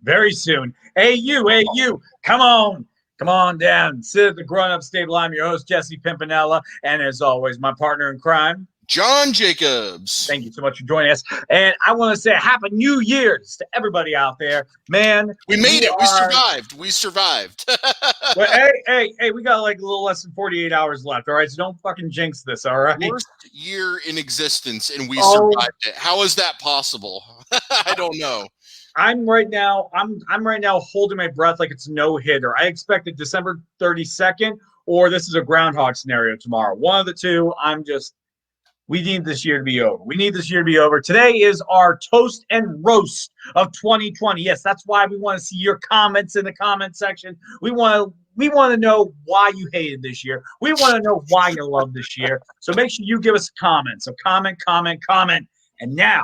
very soon. Hey, you, come on down. Sit at the grown-up table. I'm your host, Jesse Pimpinella, and as always, my partner in crime, John Jacobs. Thank you so much for joining us. And I want to say Happy New Year's to everybody out there. Man, we made it. We survived. Well, hey, we got like a little less than 48 hours left, all right? So don't fucking jinx this, all right? Worst year in existence, and we survived it. How is that possible? I don't know. I'm right now holding my breath like it's no hitter. I expected December 32nd, or this is a groundhog scenario tomorrow. One of the two. We need this year to be over. Today is our toast and roast of 2020. Yes, that's why we want to see your comments in the comment section. We want to know why you hated this year. We want to know why you love this year. So make sure you give us a comment. So comment. And now,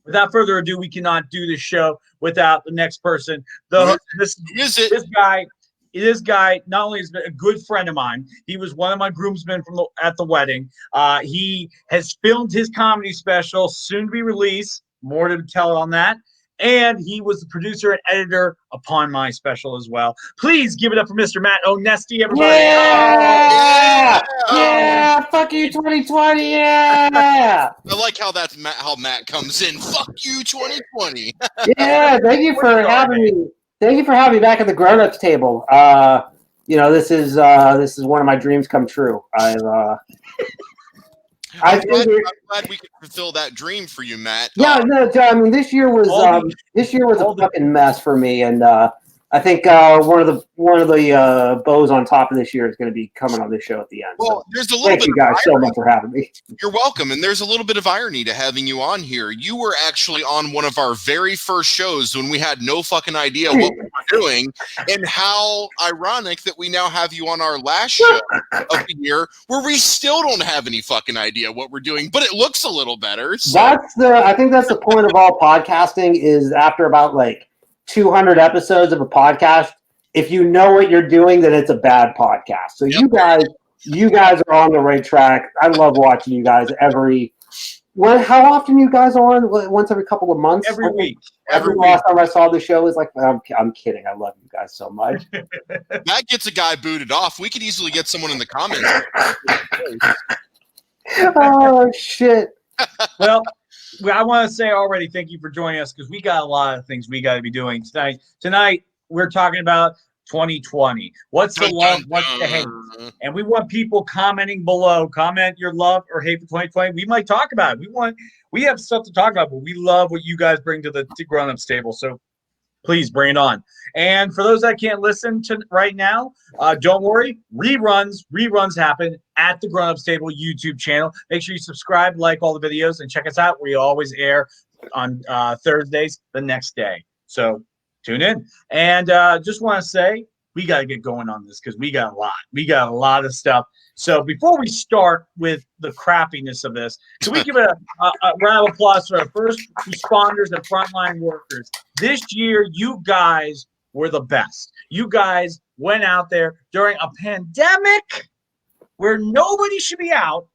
without further ado, we cannot do this show without the next person. This guy not only has been a good friend of mine, he was one of my groomsmen at the wedding. He has filmed his comedy special, soon to be released. More to tell on that. And he was the producer and editor upon my special as well. Please give it up for Mr. Matt Onesti, everybody. Yeah! Fuck you, 2020. Yeah! I like how how Matt comes in. Fuck you, 2020. Yeah, thank you for having me. Thank you for having me back at the grown-ups table. This is one of my dreams come true. I'm glad we could fulfill that dream for you, Matt. Yeah, no, I mean this year was a fucking mess for me, and I think one of the bows on top of this year is going to be coming on this show at the end. Well, there's a little thank you guys so much for having me. You're welcome, and there's a little bit of irony to having you on here. You were actually on one of our very first shows when we had no fucking idea what we were doing, and how ironic that we now have you on our last show of the year where we still don't have any fucking idea what we're doing, but it looks a little better. So. I think that's the point of all podcasting is after about like 200 episodes of a podcast, if you know what you're doing, then it's a bad podcast. So you guys are on the right track. I love watching you guys how often you guys on? Once every couple of months? Every week. Every last time I saw the show is like, I'm kidding. I love you guys so much. That gets a guy booted off. We could easily get someone in the comments. Oh, shit. Well, I want to say already thank you for joining us because we got a lot of things we got to be doing tonight. Tonight, we're talking about 2020. What's the love? What's the hate? And we want people commenting below. Comment your love or hate for 2020. We might talk about it. We have stuff to talk about, but we love what you guys bring to the grown-ups table. So please bring it on. And for those that can't listen to right now, don't worry. Reruns happen at the Grown Ups Table YouTube channel. Make sure you subscribe, like all the videos, and check us out. We always air on Thursdays the next day. So tune in. And just want to say we got to get going on this because we got a lot. We got a lot of stuff. So before we start with the crappiness of this, can we give a round of applause for our first responders and frontline workers? This year, you guys were the best. You guys went out there during a pandemic where nobody should be out,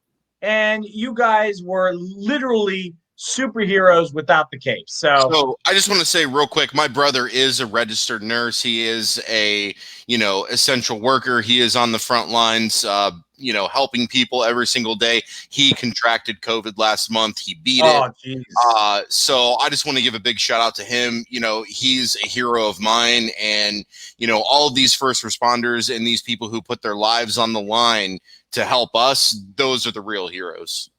and you guys were literally superheroes without the cape. So I just want to say real quick, my brother is a registered nurse. He is a, essential worker. He is on the front lines, helping people every single day. He contracted COVID last month. He beat it. Geez. So I just want to give a big shout out to him. He's a hero of mine, and, all of these first responders and these people who put their lives on the line to help us, those are the real heroes.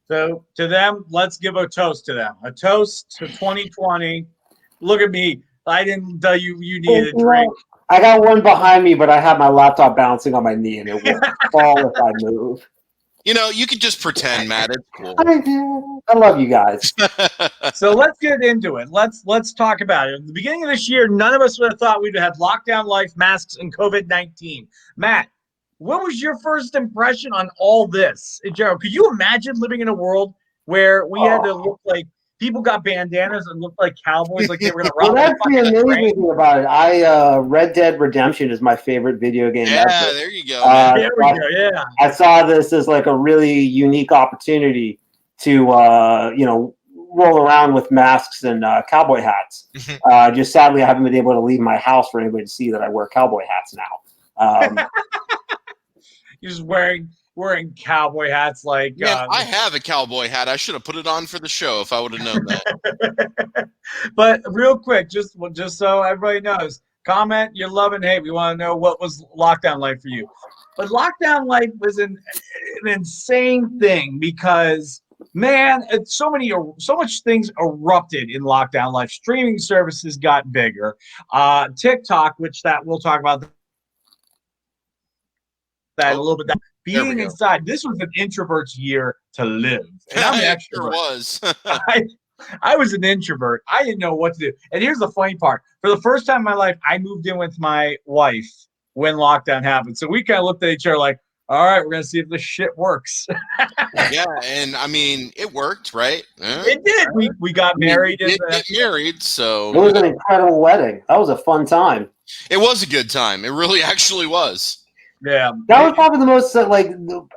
So to them, let's give a toast to them. A toast to 2020. Look at me. I didn't tell you needed a drink. I got one behind me, but I have my laptop bouncing on my knee, and it will fall if I move. You could just pretend, Matt. It's cool. I love you guys. So let's get into it. Let's talk about it. At the beginning of this year, none of us would have thought we'd have lockdown life, masks, and COVID-19. Matt, what was your first impression on all this? Gerald, could you imagine living in a world where we had to look like people got bandanas and looked like cowboys, like they were going to rob? Well, that's the amazing thing about it. Red Dead Redemption is my favorite video game. Yeah, there you go. There we go. Yeah, I saw this as like a really unique opportunity to, roll around with masks and cowboy hats. Just sadly, I haven't been able to leave my house for anybody to see that I wear cowboy hats now. You're just wearing cowboy hats like. Man, I have a cowboy hat. I should have put it on for the show if I would have known that. But real quick, just so everybody knows, comment your love and hate. We want to know what was lockdown like for you. But lockdown life was an insane thing because, man, so much things erupted in lockdown life. Streaming services got bigger. TikTok, which we'll talk about that a little bit. Being inside, this was an introvert's year to live. And I'm an extrovert. Sure was. I was an introvert. I didn't know what to do. And here's the funny part. For the first time in my life, I moved in with my wife when lockdown happened. So we kind of looked at each other like, all right, we're going to see if this shit works. Yeah, and I mean, it worked, right? It did. We got married. We did get married, so. It was an incredible wedding. That was a fun time. It was a good time. It really actually was. Yeah. That was probably the most, like,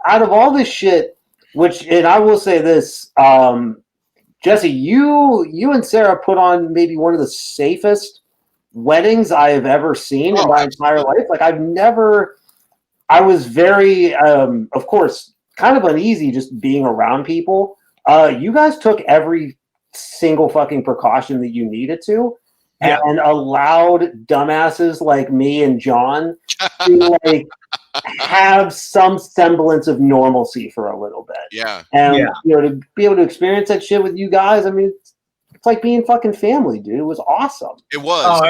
out of all this shit, and I will say this, Jesse, you and Sarah put on maybe one of the safest weddings I have ever seen in my entire life. Like, I was very, of course, kind of uneasy just being around people. You guys took every single fucking precaution that you needed to, and allowed dumbasses like me and John to, like, have some semblance of normalcy for a little bit. Yeah. And, to be able to experience that shit with you guys, I mean, it's like being fucking family, dude. It was awesome. It was. Oh,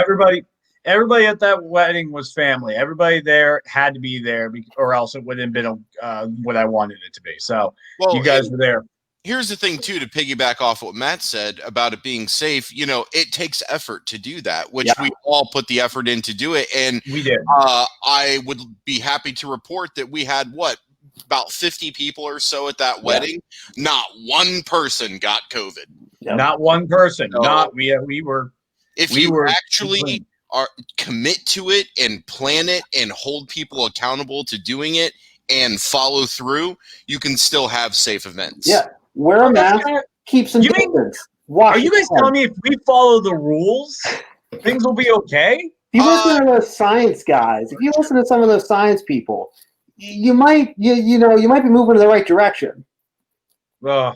everybody at that wedding was family. Everybody there had to be there, or else it wouldn't have been what I wanted it to be. So you guys were there. Here's the thing, too, to piggyback off what Matt said about it being safe. It takes effort to do that, which we all put the effort in to do it. And we did. I would be happy to report that we had, about 50 people or so at that wedding. Not one person got COVID. Yep. Not one person. No. We were. If you actually commit to it and plan it and hold people accountable to doing it and follow through, you can still have safe events. Yeah. Wear a mask, keep some distance. Are you guys telling me if we follow the rules, things will be okay? If you listen to those science guys, if you listen to some of those science people, you might be moving in the right direction. But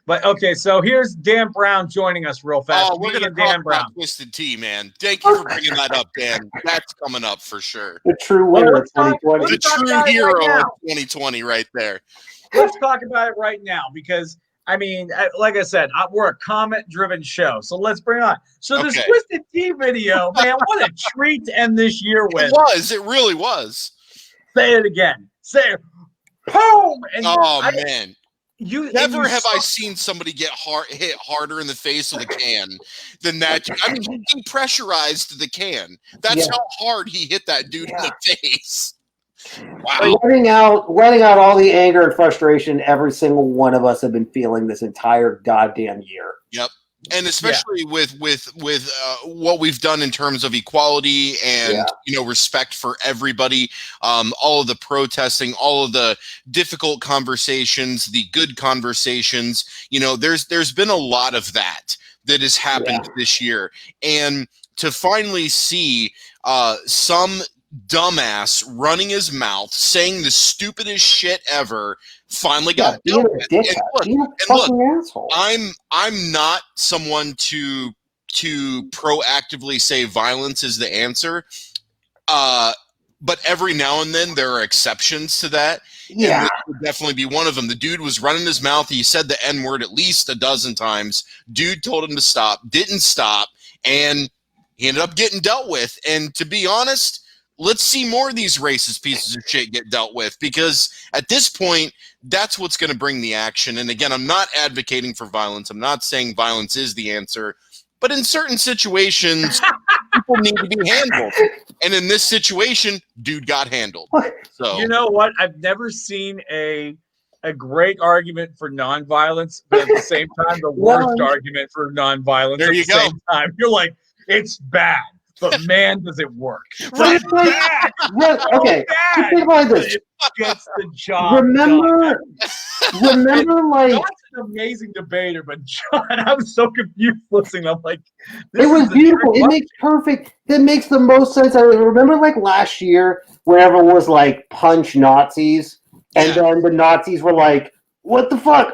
okay, so here's Dan Brown joining us real fast. We're going to talk about Twisted Tea, man. Thank you for bringing that up, Dan. That's coming up for sure. The true winner of 2020. The true hero of 2020 right there. Let's talk about it right now because, I mean, like I said, we're a comment-driven show, so let's bring it on. So this Twisted Tea video, man, what a treat to end this year with. It really was. Say it again. Say it. Boom! And man. Never have I seen somebody get hit harder in the face with a can than that. I mean, he depressurized the can. That's how hard he hit that dude in the face. Wow. Letting out all the anger and frustration every single one of us have been feeling this entire goddamn year. Yep. And especially with what we've done in terms of equality and respect for everybody, all of the protesting, all of the difficult conversations, the good conversations, there's been a lot of that has happened this year. And to finally see some dumbass running his mouth, saying the stupidest shit ever, finally got dealt with. And look, I'm not someone to proactively say violence is the answer, but every now and then there are exceptions to that. Yeah, and this would definitely be one of them. The dude was running his mouth. He said the N-word at least a dozen times. Dude told him to stop, didn't stop, and he ended up getting dealt with. And to be honest, let's see more of these racist pieces of shit get dealt with, because at this point, that's what's going to bring the action. And again, I'm not advocating for violence. I'm not saying violence is the answer. But in certain situations, people need to be handled. And in this situation, dude got handled. So you know what? I've never seen a great argument for nonviolence, but at the same time, the worst argument for nonviolence at the same time. You're like, it's bad. But man, does it work? But it's like, okay, think about this. It gets the job remember, like, an amazing debater, but John, I was so confused listening. I'm like, It was beautiful. It makes perfect. It makes the most sense. I remember like last year, where everyone was like, punch Nazis, and then the Nazis were like, what the fuck?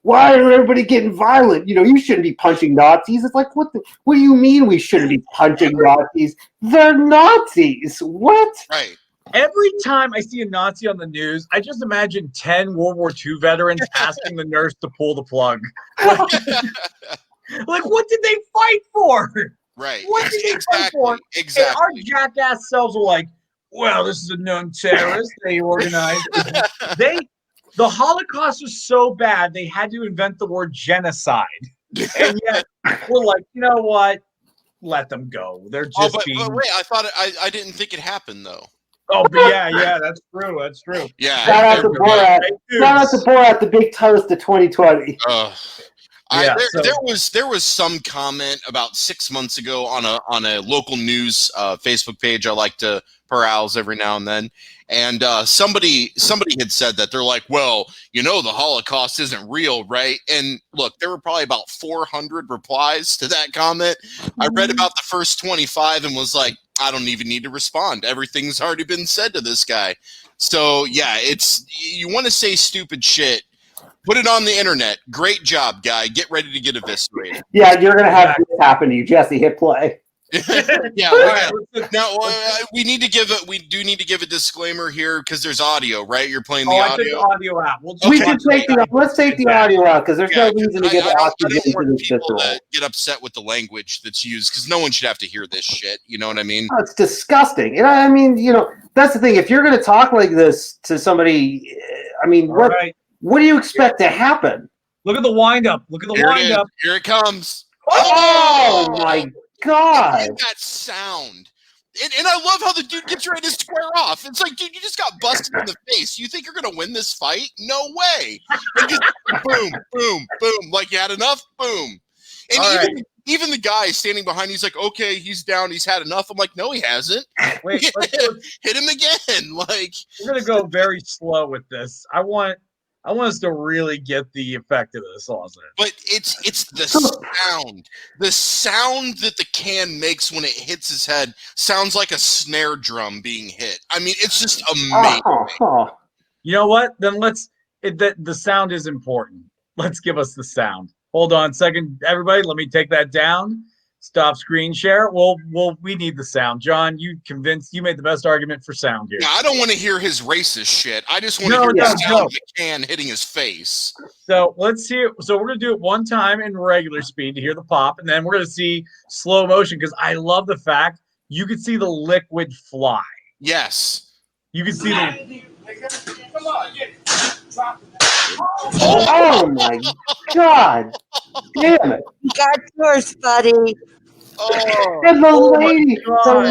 Why are everybody getting violent? You know, you shouldn't be punching Nazis. It's like, what do you mean we shouldn't be punching Nazis? They're Nazis. What? Right. Every time I see a Nazi on the news, I just imagine 10 World War II veterans asking the nurse to pull the plug. Like, what did they fight for? Right. What did they fight for? Exactly. And our jackass selves were like, well, this is a known terrorist. They organized. The Holocaust was so bad, they had to invent the word genocide. And yet, we're like, you know what? Let them go. They're just but wait, I thought I didn't think it happened, though. Oh, but yeah, that's true. That's true. Yeah. Shout out to Borat. Shout out to Borat, the big toast to 2020. There was some comment about 6 months ago on a local news Facebook page I like to peruse every now and then, and somebody had said that they're like, well, you know, the Holocaust isn't real, right? And look, there were probably about 400 replies to that comment. I read about the first 25 and was like, I don't even need to respond. Everything's already been said to this guy. So yeah, you want to say stupid shit, put it on the internet. Great job, guy. Get ready to get eviscerated. Yeah, you're gonna have this happen to you, Jesse. Hit play. Yeah. Now we do need to give a disclaimer here because there's audio, right? You're playing the audio. I took the audio out. Let's take the audio out because there's no reason to get oxygen into this people to get upset with the language that's used because no one should have to hear this shit. You know what I mean? Oh, it's disgusting. You know, I mean, you know, that's the thing. If you're going to talk like this to somebody, I mean, what do you expect to happen? Look at the wind up. Here it comes. Oh my God. That sound. And I love how the dude gets ready to square off. It's like, dude, you just got busted in the face. You think you're going to win this fight? No way. And just boom, boom, boom. Like, you had enough? Boom. And even the guy standing behind, he's like, okay, he's down. He's had enough. I'm like, no, he hasn't. Wait, hit him again. Like, we're going to go very slow with this. I want us to really get the effect of this, also. But it's the sound. The sound that the can makes when it hits his head sounds like a snare drum being hit. I mean, it's just amazing. You know what? Then the sound is important. Let's give us the sound. Hold on a second, everybody. Let me take that down. Stop screen share. Well, we need the sound. John, you made the best argument for sound here. Yeah, I don't want to hear his racist shit. I just want to hear the sound of the can hitting his face. So let's see it. So we're going to do it one time in regular speed to hear the pop, and then we're going to see slow motion because I love the fact you can see the liquid fly. Yes. You can see the... Oh my God. Damn it. You got yours, buddy. Oh, and the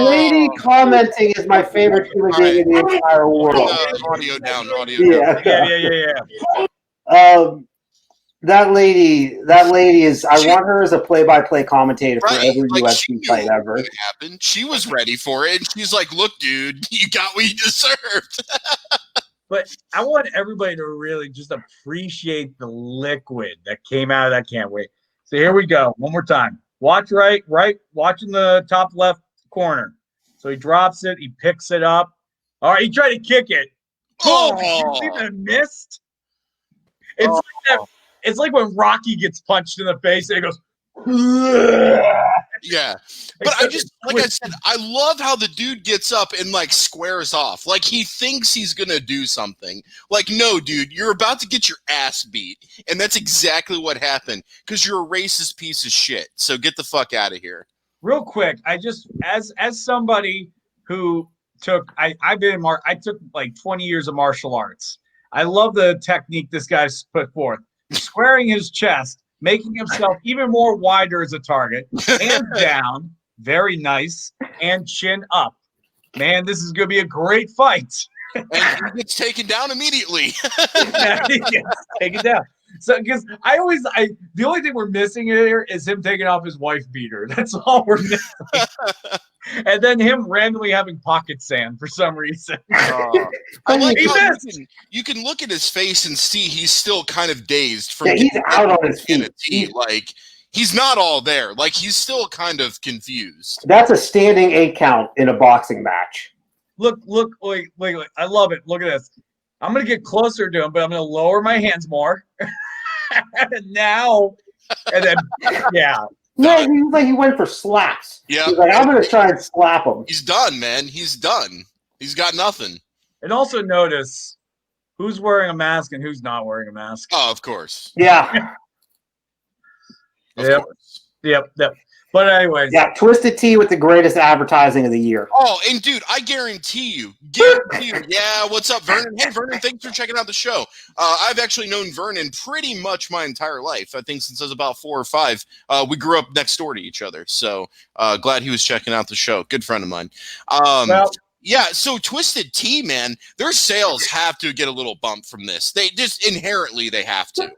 lady commenting is my favorite human being in the entire world. Audio down. Yeah. That lady is. I want her as a play-by-play commentator for every UFC fight ever. What happened? She was ready for it. And she's like, "Look, dude, you got what you deserved." But I want everybody to really just appreciate the liquid that came out of that can. Wait. So here we go. One more time. Watch right, watching the top left corner. So he drops it, he picks it up. All right, he tried to kick it. Oh, you see the mist? It's like when Rocky gets punched in the face and he goes, yeah. But I said, I love how the dude gets up and like squares off. Like he thinks he's gonna do something. Like, no, dude, you're about to get your ass beat. And that's exactly what happened. Because you're a racist piece of shit. So get the fuck out of here. Real quick, I just as somebody who took I took like 20 years of martial arts. I love the technique this guy's put forth. Squaring his chest, making himself even more wider as a target, hands down, very nice, and chin up. Man, this is going to be a great fight. And he gets taken down immediately. Yeah, he gets taken down. So because the only thing we're missing here is him taking off his wife beater. That's all we're missing. And then him randomly having pocket sand for some reason. I like He how missed. you can look at his face and see he's still kind of dazed from he's out on his in a feet. tee. Like he's not all there. Like he's still kind of confused. That's a standing 8 count in a boxing match. Look, wait. I love it. Look at this. I'm going to get closer to him, but I'm going to lower my hands more. Now, and then, yeah. No, he was like he went for slaps. Yeah. He's like, I'm going to try and slap him. He's done, man. He's done. He's got nothing. And also notice who's wearing a mask and who's not wearing a mask. Oh, of course. Yeah. Of course. Yep. But anyways. Yeah, Twisted Tea with the greatest advertising of the year. Oh, and dude, I guarantee you. Yeah, what's up, Vernon? Hey, Vernon, thanks for checking out the show. I've actually known Vernon pretty much my entire life. I think since I was about 4 or 5. We grew up next door to each other. So glad he was checking out the show. Good friend of mine. Yeah, so Twisted Tea, man, their sales have to get a little bump from this. They just inherently they have to.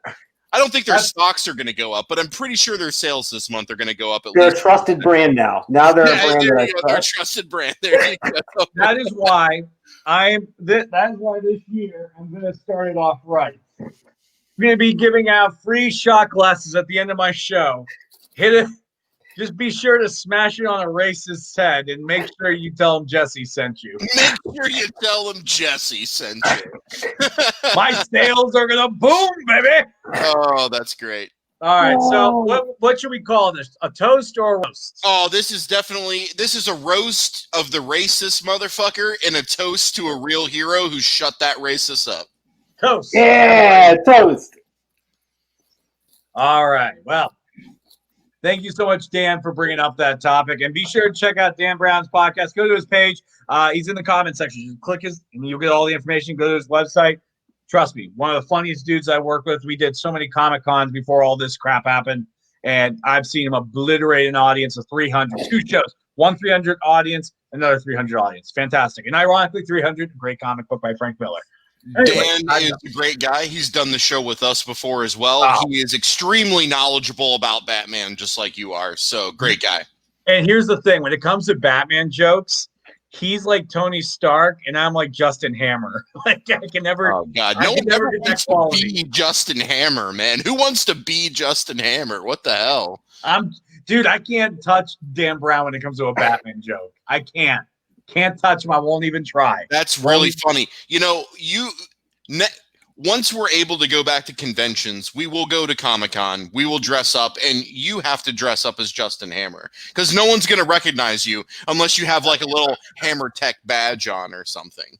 I don't think their stocks are going to go up, but I'm pretty sure their sales this month are going to go up at least. They're a trusted brand now. Now they're a brand that I they're a trust. trusted brand. There you go. That is why this year I'm going to start it off right. I'm going to be giving out free shot glasses at the end of my show. Hit it. Just be sure to smash it on a racist's head and make sure you tell him Jesse sent you. Make sure you tell him Jesse sent you. My sales are going to boom, baby. Oh, that's great. All right, so what should we call this? A toast or a roast? Oh, this is a roast of the racist motherfucker and a toast to a real hero who shut that racist up. Toast. Yeah, toast. All right, well. Thank you so much, Dan, for bringing up that topic. And be sure to check out Dan Brown's podcast. Go to his page. He's in the comment section. Just click his, and you'll get all the information. Go to his website. Trust me, one of the funniest dudes I work with. We did so many Comic-Cons before all this crap happened, and I've seen him obliterate an audience of 300. 2 shows. One 300 audience, another 300 audience. Fantastic. And ironically, 300, great comic book by Frank Miller. Anyway, Dan is a great guy. He's done the show with us before as well. Wow. He is extremely knowledgeable about Batman, just like you are. So great guy. And here's the thing: when it comes to Batman jokes, he's like Tony Stark, and I'm like Justin Hammer. Like I can never. Oh God, no one ever wants to be Justin Hammer, man. Who wants to be Justin Hammer? What the hell? Dude, I can't touch Dan Brown when it comes to a Batman joke. I can't. Can't touch him. I won't even try. That's really funny. You know, once we're able to go back to conventions, we will go to Comic-Con. We will dress up, and you have to dress up as Justin Hammer because no one's going to recognize you unless you have like a little Hammer Tech badge on or something.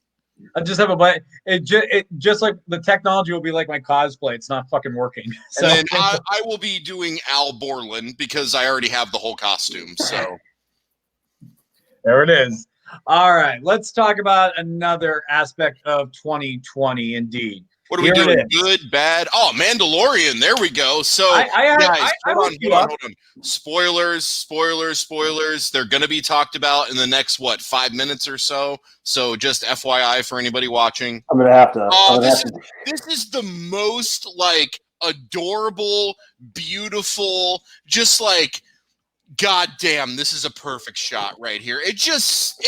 I just have a it just like the technology will be like my cosplay. It's not fucking working. So And then I will be doing Al Borland because I already have the whole costume. So there it is. All right, let's talk about another aspect of 2020. Indeed, what are we doing? Good, bad? Oh, Mandalorian. There we go. So, guys, hold on. Spoilers. They're going to be talked about in the next 5 minutes or so. So, just FYI for anybody watching. I'm gonna have to. This is the most like adorable, beautiful, just like. God damn, this is a perfect shot right here. It just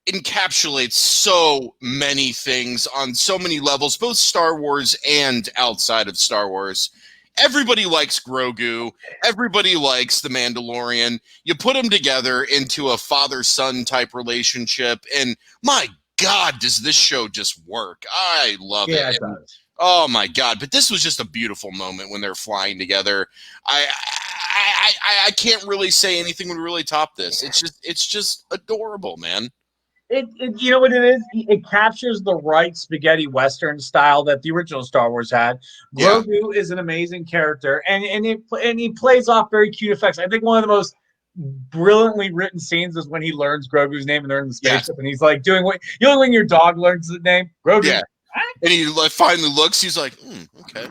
encapsulates so many things on so many levels, both Star Wars and outside of Star Wars. Everybody likes Grogu. Everybody likes the Mandalorian. You put them together into a father-son type relationship, and my God, does this show just work? I love it. It does. Oh my God! But this was just a beautiful moment when they're flying together. I can't really say anything would really top this. It's just adorable, man. You know what it is? It captures the right spaghetti western style that the original Star Wars had. Grogu is an amazing character, and he plays off very cute effects. I think one of the most brilliantly written scenes is when he learns Grogu's name and they're in the spaceship, and he's like doing what when your dog learns the name Grogu. Yeah. And he finally looks. He's like, okay.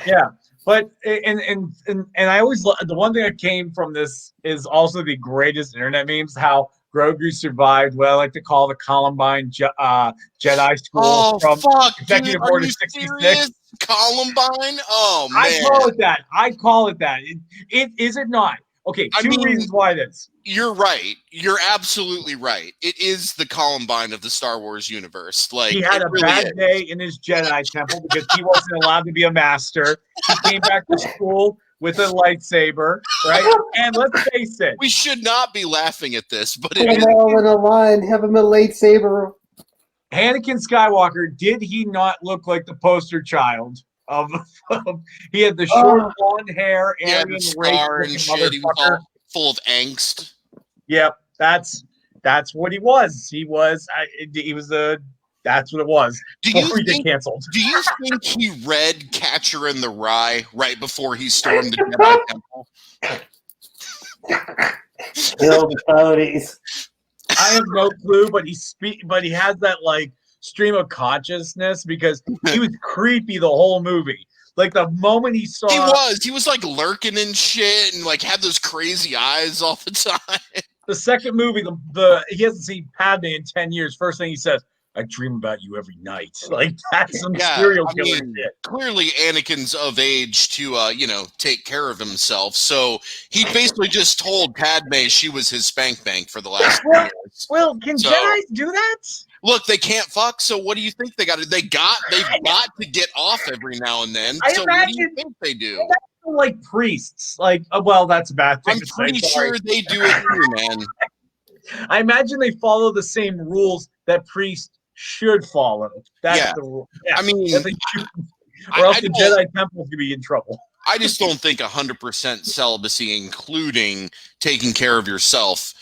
Yeah. But and I always the one thing that came from this is also the greatest internet memes. How Grogu survived what I like to call the Columbine Jedi School from Executive Order 66. Columbine? Oh, man. I call it that. It is it not? Okay, two reasons why it is. You're right. You're absolutely right. It is the Columbine of the Star Wars universe. Like, he had a bad day in his Jedi temple because he wasn't allowed to be a master. He came back to school with a lightsaber, right? And let's face it. We should not be laughing at this, but Put them all in a line, have him a lightsaber. Anakin Skywalker, did he not look like the poster child of he had the short blonde hair, Aryan scar and shit. He was all full of angst. Yep, that's what he was. He was that's what it was. Do you think he read Catcher in the Rye right before he stormed the Jedi Temple? Kill the ponies. I have no clue, but he has that like stream of consciousness because he was creepy the whole movie. Like the moment he saw, he was like lurking and shit, and like had those crazy eyes all the time. The second movie, he hasn't seen Padme in 10 years. First thing he says, "I dream about you every night." Like that's some serial killer shit. Clearly, Anakin's of age to take care of himself. So he basically just told Padme she was his spank bank for the last years. Well, can Jedi do that? Look, they can't fuck. So what do you think they got to? They've got to get off every now and then. What do you think they do? Like priests, like well, that's a bad thing. I'm pretty sure they do it too, man. I imagine they follow the same rules that priests should follow. That's the rule. Yeah. I mean, or else the Jedi Temple could be in trouble. I just don't think 100% celibacy, including taking care of yourself,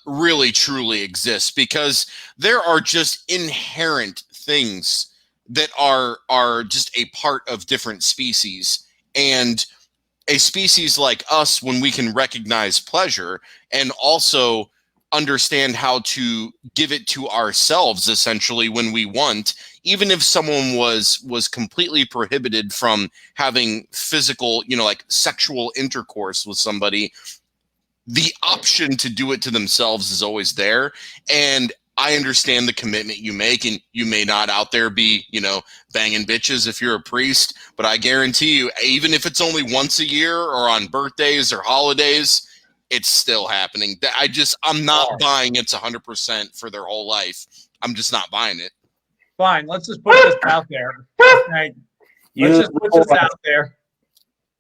really truly exists, because there are just inherent things that are just a part of different species. And a species like us, when we can recognize pleasure and also understand how to give it to ourselves, essentially, when we want, even if someone was completely prohibited from having physical, like sexual intercourse with somebody, the option to do it to themselves is always there. And I understand the commitment you make, and you may not out there be, banging bitches if you're a priest, but I guarantee you, even if it's only once a year or on birthdays or holidays, it's still happening. I'm not buying it's 100% for their whole life. I'm just not buying it. Fine, let's just put this out there. Right? Let's just put this out there,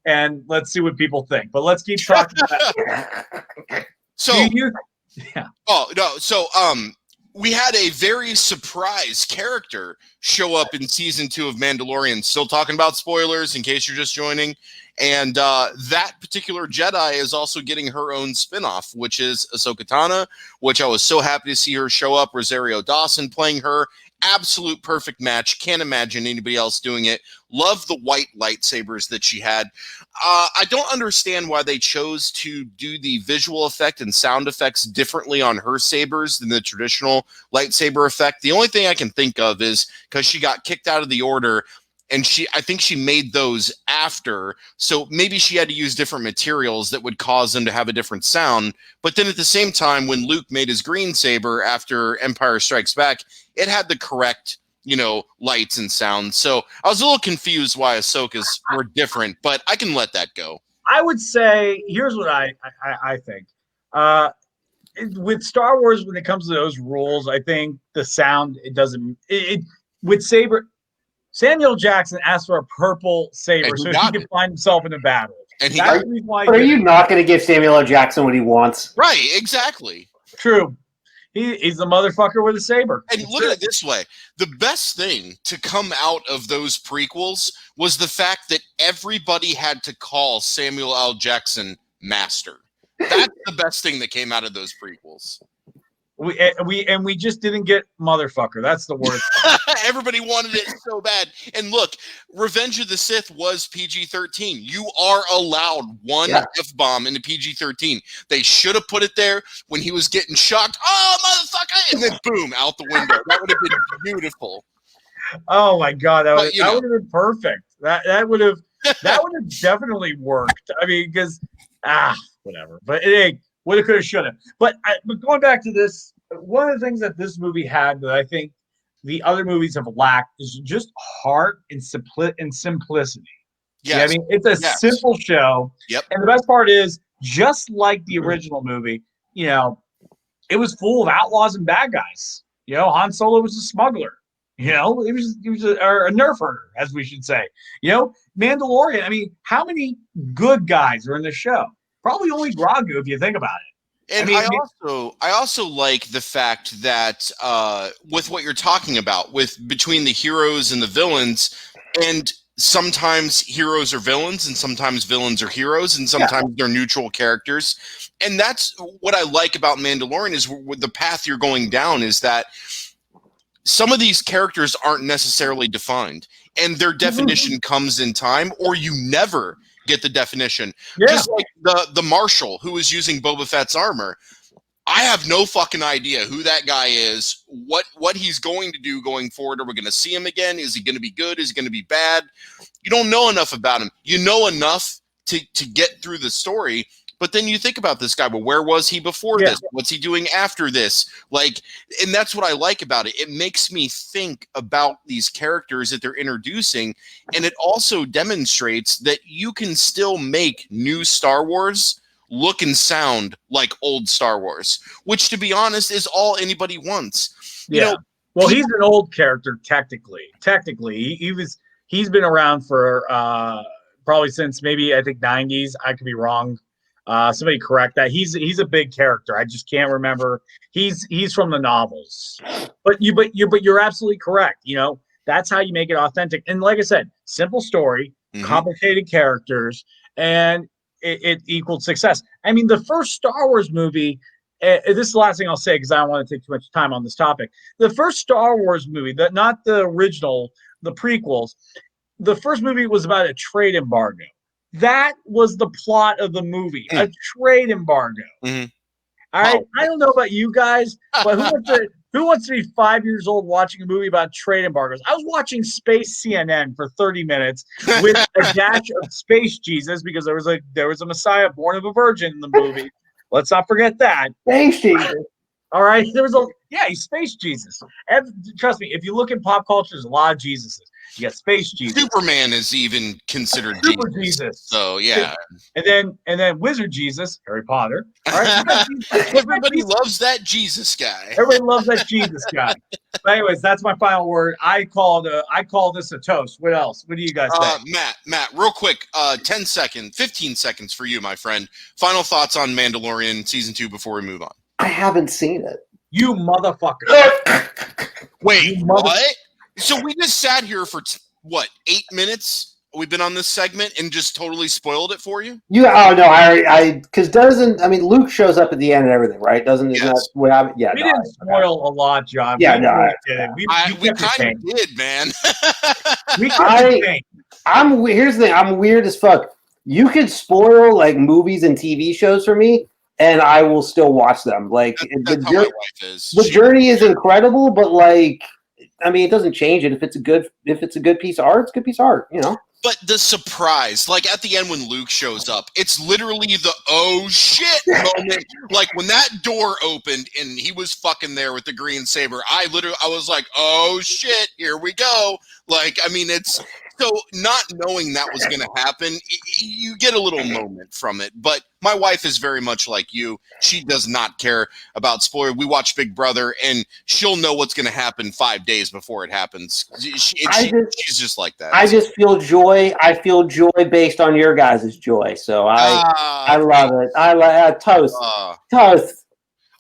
and let's see what people think. But let's keep talking about we had a very surprise character show up in season 2 of Mandalorian. Still talking about spoilers in case you're just joining. And that particular Jedi is also getting her own spinoff, which is Ahsoka Tano, which I was so happy to see her show up. Rosario Dawson playing her. Absolute perfect match. Can't imagine anybody else doing it. Love the white lightsabers that she had. I don't understand why they chose to do the visual effect and sound effects differently on her sabers than the traditional lightsaber effect. The only thing I can think of is because she got kicked out of the order, and I think she made those after, so maybe she had to use different materials that would cause them to have a different sound. But then at the same time, when Luke made his green saber after Empire Strikes Back, it had the correct, lights and sounds. So I was a little confused why Ahsoka's were different, but I can let that go. I would say, here's what I think. With Star Wars, when it comes to those rules, I think the sound, with saber, Samuel Jackson asked for a purple saber so he could find himself in a battle. And are you not going to give Samuel L. Jackson what he wants? Right, exactly. True. He's the motherfucker with a saber. And look at it this way. The best thing to come out of those prequels was the fact that everybody had to call Samuel L. Jackson Master. That's the best thing that came out of those prequels. We just didn't get motherfucker. That's the word. Everybody wanted it so bad. And look, Revenge of the Sith was PG-13. You are allowed one F-bomb in the PG-13. They should have put it there when he was getting shocked. Oh, motherfucker! And then boom, out the window. That would have been beautiful. Oh my God, that would have been perfect. That would have definitely worked. I mean, because whatever. But Woulda, coulda, shoulda. But going back to this, one of the things that this movie had that I think the other movies have lacked is just heart and simplicity. Yes. Yeah, I mean, it's a simple show. Yep. And the best part is, just like the original movie, you know, it was full of outlaws and bad guys. You know, Han Solo was a smuggler. You know, he was a nerf herder, as we should say. You know, Mandalorian. I mean, how many good guys are in the show? Probably only Grogu, if you think about it. And I also like the fact that with what you're talking about, with between the heroes and the villains, and sometimes heroes are villains, and sometimes villains are heroes, and sometimes they're neutral characters. And that's what I like about Mandalorian is with the path you're going down is that some of these characters aren't necessarily defined, and their definition comes in time, or you never get the definition. Just like the Marshal who was using Boba Fett's armor. I have no fucking idea who that guy is, what he's going to do going forward. Are we going to see him again? Is he going to be good? Is he going to be bad? You don't know enough about him. You know enough to get through the story, but then you think about this guy. Well, where was he before this? What's he doing after this? Like, and that's what I like about it. It makes me think about these characters that they're introducing, and it also demonstrates that you can still make new Star Wars look and sound like old Star Wars, which, to be honest, is all anybody wants. You know, well, he's an old character technically. He's been around for probably since maybe I think 90s. I could be wrong. Somebody correct that. He's a big character. I just can't remember. He's from the novels. But you're absolutely correct. You know, that's how you make it authentic. And like I said, simple story, complicated characters, and it equaled success. I mean, the first Star Wars movie, this is the last thing I'll say because I don't want to take too much time on this topic. The first Star Wars movie, not the original, the prequels, the first movie was about a trade embargo. That was the plot of the movie, a trade embargo. All right. I don't know about you guys, but who wants to be 5 years old watching a movie about trade embargoes? I was watching Space CNN for 30 minutes with a dash of Space Jesus because there was a Messiah born of a virgin in the movie. Let's not forget that. Space Jesus. All right. He's Space Jesus. And trust me, if you look in pop culture, there's a lot of Jesuses. You got Space Jesus. Superman is even considered Super Jesus. So yeah. And then Wizard Jesus, Harry Potter. All right. Everybody loves that Jesus guy. Everybody loves that Jesus guy. But anyways, that's my final word. I call this a toast. What else? What do you guys think? Matt, real quick, 15 seconds for you, my friend. Final thoughts on Mandalorian season 2 before we move on. I haven't seen it. You motherfucker. Wait, what? So we just sat here for 8 minutes? We've been on this segment and just totally spoiled it for you? Oh no, because Luke shows up at the end and everything, right? Isn't that what happened? Yeah, we didn't spoil a lot, John. Yeah, we kind of did, man. Here's the thing. I'm weird as fuck. You could spoil like movies and TV shows for me, and I will still watch them. Like that's how my wife is. The journey is incredible, but like, I mean, it doesn't change it. If it's a good piece of art, it's a good piece of art, you know. But the surprise, like at the end when Luke shows up, it's literally the oh shit moment. Like when that door opened and he was fucking there with the green saber, I was like, oh shit, here we go. Like, I mean, it's so not knowing that was going to happen, you get a little moment from it. But my wife is very much like you. She does not care about spoiler. We watch Big Brother, and she'll know what's going to happen 5 days before it happens. She's just like that. I just feel joy. I feel joy based on your guys' joy. So I love it. I love toast. Toast.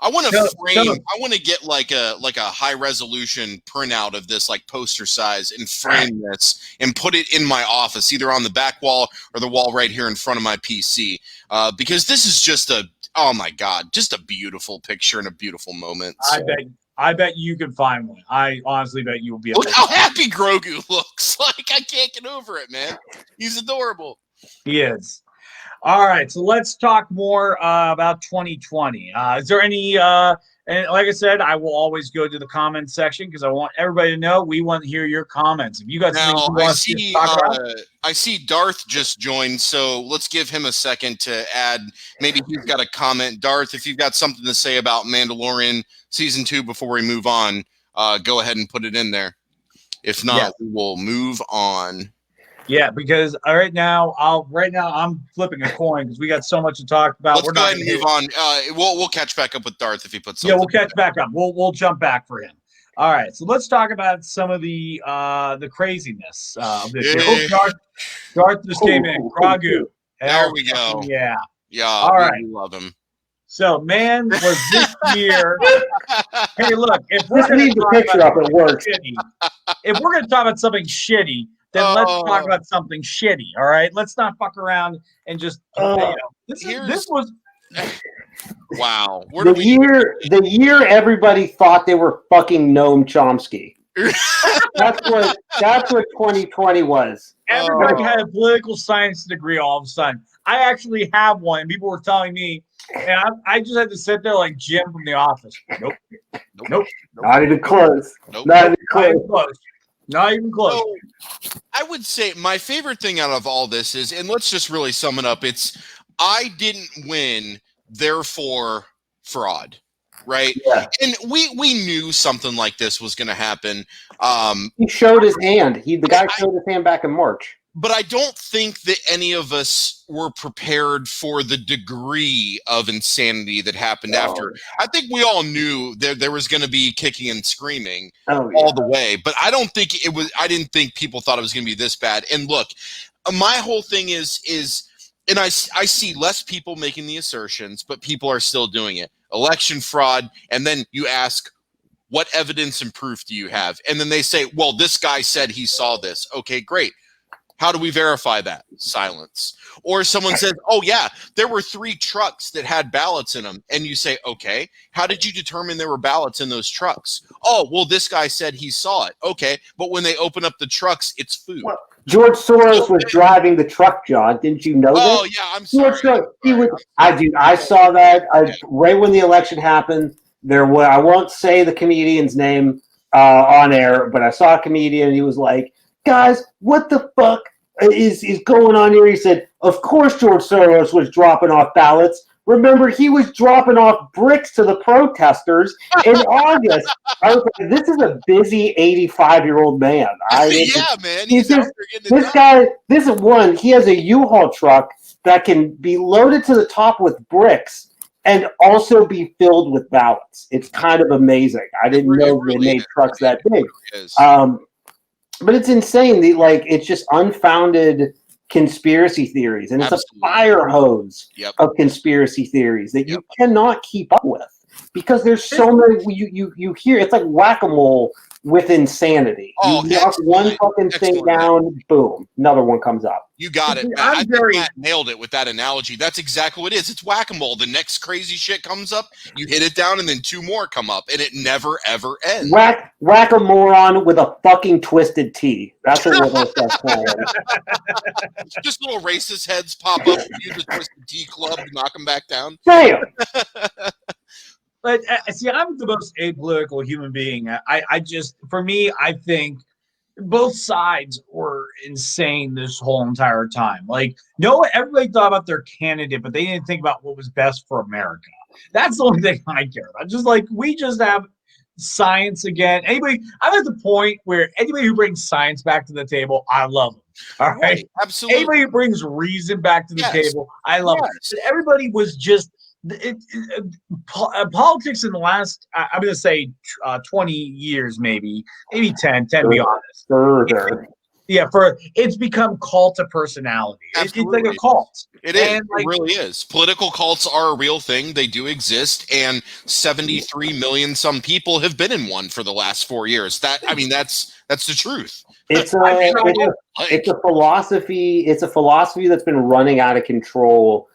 I want to frame. I want to get like a high resolution printout of this, like poster size, and frame this and put it in my office, either on the back wall or the wall right here in front of my PC. Because this is just oh my god, just a beautiful picture and a beautiful moment. So. I bet you can find one. I honestly bet you will be able. Look how happy Grogu looks. Like I can't get over it, man. He's adorable. He is. All right, so let's talk more about 2020. Is there any? And like I said, I will always go to the comment section because I want everybody to know we want to hear your comments. If you got something you want to talk about, I see Darth just joined, so let's give him a second to add. Maybe he's got a comment. Darth, if you've got something to say about Mandalorian Season 2 before we move on, go ahead and put it in there. If not, we will move on. Yeah, because right now I'm flipping a coin because we got so much to talk about. Let's go ahead and move on. We'll catch back up with Darth if he puts something. Yeah, we'll catch back up. We'll jump back for him. All right, so let's talk about some of the craziness of this year. Oh, Darth just came in. Kragu. There we go. Yeah. Yeah. All right. We love him. So, man, was this year. Hey, look, if we're going to talk picture up, it works. If we're going to talk about something shitty, then let's talk about something shitty. All right, let's not fuck around and just. This was. Wow. The year everybody thought they were fucking Noam Chomsky. That's what 2020 was. Everybody had a political science degree all of a sudden. I actually have one. People were telling me, and I just had to sit there like Jim from The Office. Nope. Not even close. Nope. Not even close. Not even close. So, I would say my favorite thing out of all this is, and let's just really sum it up, it's I didn't win, therefore fraud, right? Yeah. And we knew something like this was going to happen. He showed his hand. The guy showed his hand back in March. But I don't think that any of us were prepared for the degree of insanity that happened after. I think we all knew there was going to be kicking and screaming all the way. But I don't think it was. I didn't think people thought it was going to be this bad. And look, my whole thing is, and I see less people making the assertions, but people are still doing it. Election fraud, and then you ask, what evidence and proof do you have? And then they say, well, this guy said he saw this. Okay, great. How do we verify that? Silence. Or someone says, oh, yeah, there were 3 trucks that had ballots in them. And you say, okay, how did you determine there were ballots in those trucks? Oh, well, this guy said he saw it. Okay, but when they open up the trucks, it's food. Well, George Soros was driving the truck, John. Didn't you know that? Oh, yeah, I'm sorry. I saw that right when the election happened. I won't say the comedian's name on air, but I saw a comedian. He was like, guys, what the fuck is going on here? He said, of course George Soros was dropping off ballots. Remember, he was dropping off bricks to the protesters in August. I was like, this is a busy 85-year-old man. Yeah, man. He has a U-Haul truck that can be loaded to the top with bricks and also be filled with ballots. It's kind of amazing. I didn't know they made trucks that big. But it's insane. It's just unfounded conspiracy theories, and it's a fire hose of conspiracy theories that you cannot keep up with because there's so many. You hear it's like whack-a-mole with insanity. You knock one fucking thing down, boom, another one comes up. You got it, Matt. I think Matt nailed it with that analogy. That's exactly what it is. It's whack-a-mole. The next crazy shit comes up, you hit it down, and then 2 more come up, and it never, ever ends. Whack-a-moron with a fucking twisted T. That's what we're going to start calling. Just little racist heads pop up, use the Twisted T club to knock them back down. Damn! But see, I'm the most apolitical human being. I think both sides were insane this whole entire time. Everybody thought about their candidate, but they didn't think about what was best for America. That's the only thing I care about. We just have science again. I'm at the point where anybody who brings science back to the table, I love them. All right, absolutely. Anybody who brings reason back to the table, I love them. But everybody was just. Politics in the last, I'm going to say 20 years, maybe 10 to be honest. Further. It's become cult of personality. It's like a cult. It is. It really is. Political cults are a real thing. They do exist, and 73 million some people have been in one for the last 4 years. That's the truth. It's a philosophy. It's a philosophy that's been running out of control.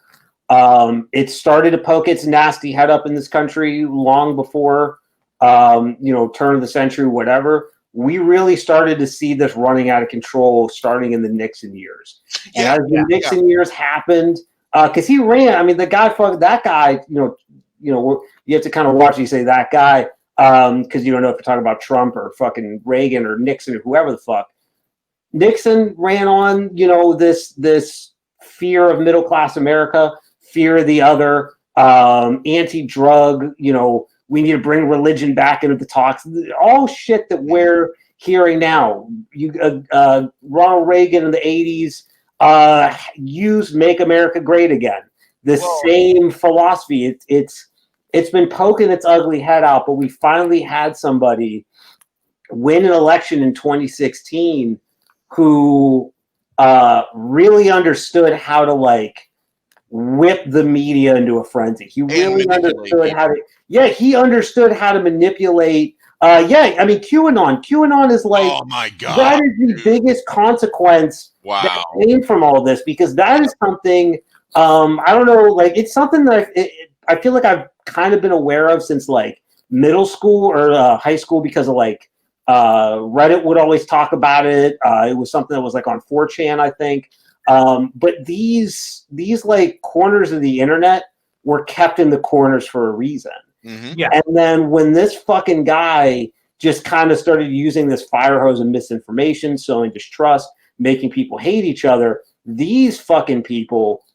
It started to poke its nasty head up in this country long before, turn of the century, whatever. We really started to see this running out of control starting in the Nixon years. And as the Nixon years happened, because he ran. I mean, the guy, that guy. You have to kind of watch. You say that guy, because you don't know if you're talking about Trump or fucking Reagan or Nixon or whoever the fuck. Nixon ran on, this fear of middle class America, fear of the other, anti-drug. We need to bring religion back into the talks. All shit that we're hearing now. Ronald Reagan in the 80s used "Make America Great Again." The same philosophy. It's been poking its ugly head out, but we finally had somebody win an election in 2016 who really understood how to whip the media into a frenzy. He really understood how to. Yeah, he understood how to manipulate. QAnon is oh my God, that is the biggest consequence that came from all this, because that is something. I don't know, it's something that I feel like I've kind of been aware of since middle school or high school, because of Reddit would always talk about it. It was something that was on 4chan, I think. But these corners of the internet were kept in the corners for a reason. Mm-hmm. Yeah. And then when this fucking guy just kind of started using this fire hose of misinformation, sowing distrust, making people hate each other, these fucking people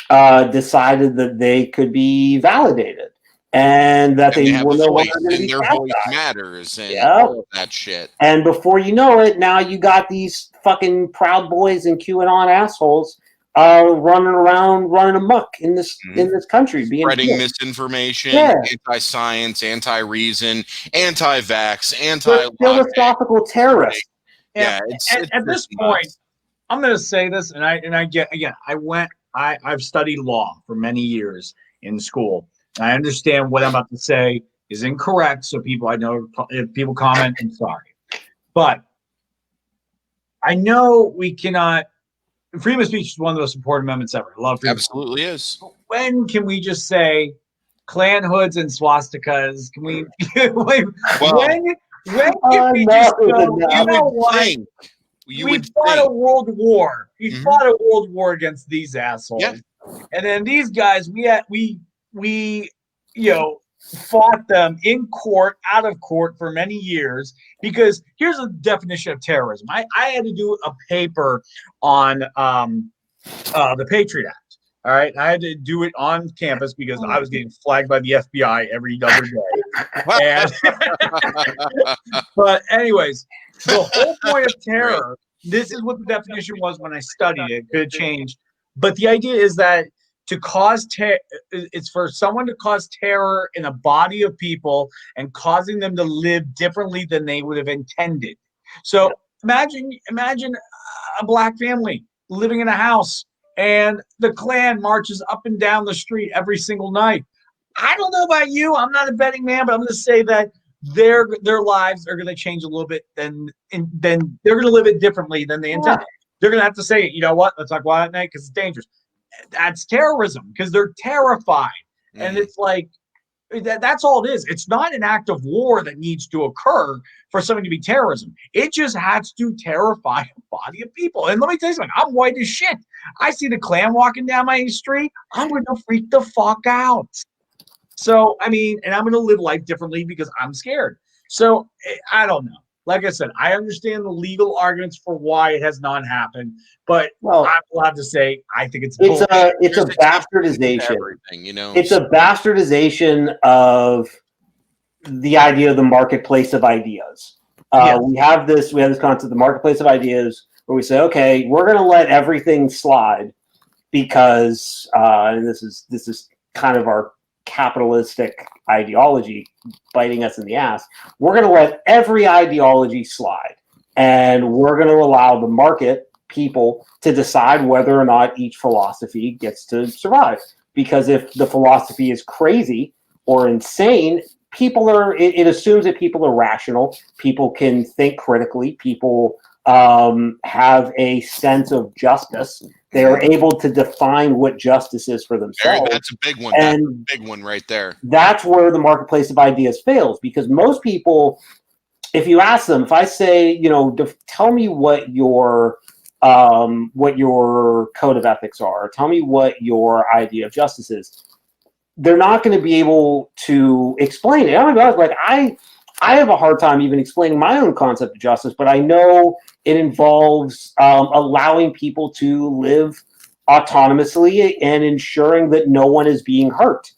decided that they could be validated and that they were no longer going to be their voice matters and all of that shit. And before you know it, now you got these fucking Proud Boys and QAnon assholes running around, running amok in this country, spreading misinformation, anti-science, anti-reason, anti-vax, philosophical terrorists. Yeah, at this point, I'm going to say this, and I get again. I've studied law for many years in school. I understand what I'm about to say is incorrect. So I know if people comment, I'm sorry. But I know we cannot, freedom of speech is one of the most important amendments ever. I love freedom. Absolutely is. When can we just say Klan hoods and swastikas? Can we, when can we just go, you know what? We fought a world war. We fought a world war against these assholes. Yeah. And then these guys, we fought them in court, out of court for many years, because here's a definition of terrorism. I had to do a paper on the Patriot Act. All right. I had to do it on campus because I was getting flagged by the FBI every other day. But anyways, the whole point of terror, this is what the definition was when I studied it. Could have changed. But the idea is that to cause it's for someone to cause terror in a body of people and causing them to live differently than they would have intended. So imagine a black family living in a house and the Klan marches up and down the street every single night. I don't know about you. I'm not a betting man, but I'm going to say that their lives are going to change a little bit. Then they're going to live it differently than they intended. They're going to have to say, you know what? Let's not go out at night because it's dangerous. That's terrorism because they're terrified. And it's that's all it is. It's not an act of war that needs to occur for something to be terrorism. It just has to terrify a body of people. And let me tell you something. I'm white as shit. I see the Klan walking down my street. I'm going to freak the fuck out. So, I mean, and I'm going to live life differently because I'm scared. So, I don't know. Like I said, I understand the legal arguments for why it has not happened, but I'm allowed to say I think it's a bastardization. It's a bastardization of the idea of the marketplace of ideas. We have this concept, the marketplace of ideas, where we say, okay, we're going to let everything slide because, and this is kind of our capitalistic ideology biting us in the ass. We're going to let every ideology slide, and we're going to allow the market people to decide whether or not each philosophy gets to survive. Because if the philosophy is crazy or insane, it assumes that people are rational, people can think critically, people have a sense of justice. They are able to define what justice is for themselves. That's a big one. And that's a big one right there. That's where the marketplace of ideas fails, because most people, if you ask them, if I say, tell me what your what your code of ethics are. Tell me what your idea of justice is. They're not going to be able to explain it. I have a hard time even explaining my own concept of justice, but I know it involves allowing people to live autonomously and ensuring that no one is being hurt.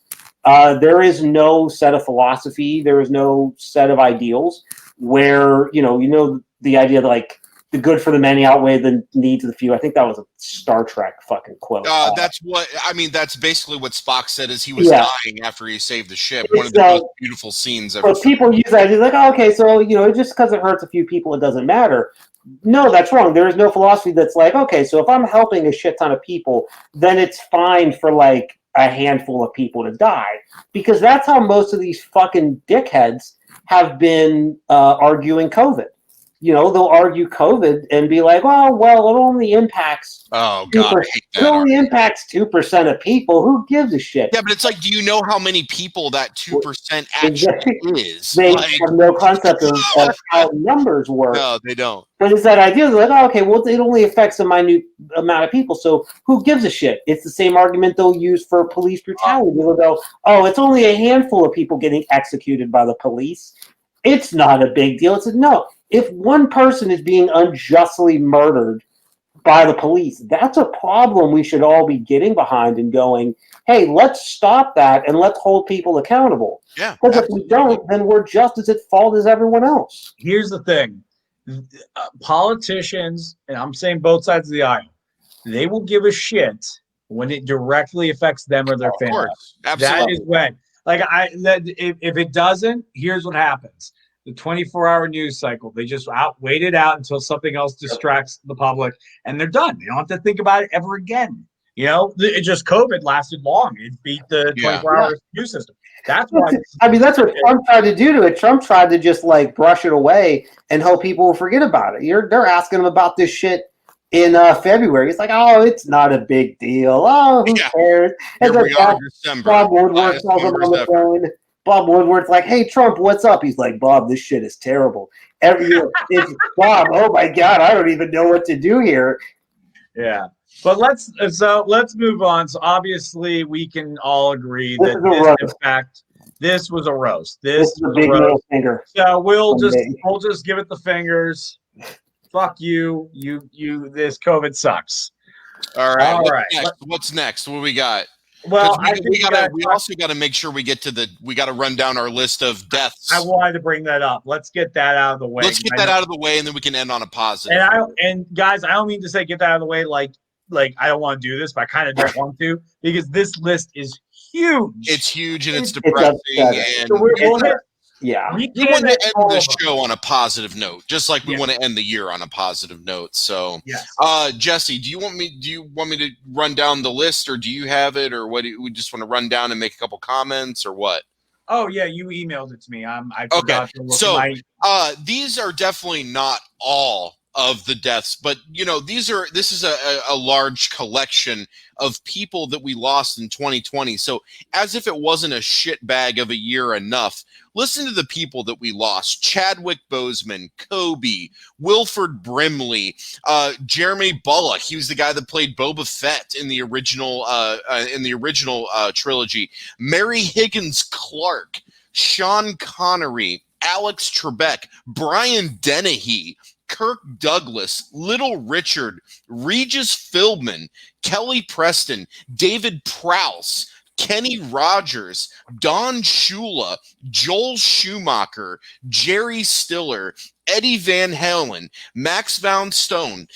There is no set of philosophy. There is no set of ideals where, the idea that like the good for the many outweigh the needs of the few. I think that was a Star Trek fucking quote. That's basically what Spock said as he was dying after he saved the ship. One of the most beautiful scenes ever. But people use that as like, oh, okay, so, just because it hurts a few people, it doesn't matter. No, that's wrong. There is no philosophy that's like, okay, so if I'm helping a shit ton of people, then it's fine for like a handful of people to die. Because that's how most of these fucking dickheads have been arguing COVID. They'll argue COVID and be like, well, it only impacts. Oh God, I hate that. It only impacts 2% of people. Who gives a shit? Yeah, but it's like, do you know how many people that 2% actually is? They have no concept of how numbers work. No, they don't. But it's that idea of like, oh, okay, well, it only affects a minute amount of people, so who gives a shit? It's the same argument they'll use for police brutality. They'll go, oh, it's only a handful of people getting executed by the police. It's not a big deal. It's no. If one person is being unjustly murdered by the police, that's a problem we should all be getting behind and going, hey, let's stop that and let's hold people accountable. Yeah. Because if we don't, then we're just as at fault as everyone else. Here's the thing. Politicians, and I'm saying both sides of the aisle, they will give a shit when it directly affects them or their family. Of course. Absolutely. That is when. If it doesn't, here's what happens. The 24-hour news cycle, they just wait it out until something else distracts the public, and they're done. They don't have to think about it ever again. It just COVID lasted long. It beat the 24-hour news system. That's why. That's what Trump tried to do to it. Trump tried to just like brush it away and hope people will forget about it. They're asking him about this shit in February. It's like, oh, it's not a big deal. Oh, who cares? Here we are in December. Bob Woodward calls him on the phone. Bob Woodward's like, hey, Trump, what's up? He's like, Bob, this shit is terrible. It's Bob, oh my God, I don't even know what to do here. Yeah. But let's move on. So obviously we can all agree that in fact, this was a roast. This is a big middle finger. So we'll just give it the fingers. Fuck you. This COVID sucks. All right. What's next? What do we got? Well, we also got to make sure we get to we got to run down our list of deaths. I wanted to bring that up. Let's get that out of the way. Let's get that out of the way, and then we can end on a positive. And guys, I don't mean to say get that out of the way like I don't want to do this, but I kind of don't want to, because this list is huge. It's huge and it's depressing. We want to end the show on a positive note, just like we want to end the year on a positive note. So, Jesse, do you want me to run down the list, or do you have it, or what? We just want to run down and make a couple comments, or what? Oh yeah, you emailed it to me. I okay. So these are definitely not all of the deaths, but this is a large collection of people that we lost in 2020. So as if it wasn't a shit bag of a year enough, listen to the people that we lost: Chadwick Boseman, Kobe, Wilford Brimley, Jeremy Bullock. He was the guy that played Boba Fett in the original trilogy. Mary Higgins Clark, Sean Connery, Alex Trebek, Brian Dennehy, Kirk Douglas, Little Richard, Regis Philbin, Kelly Preston, David Prowse, Kenny Rogers, Don Shula, Joel Schumacher, Jerry Stiller, Eddie Van Halen, Max Von Stone,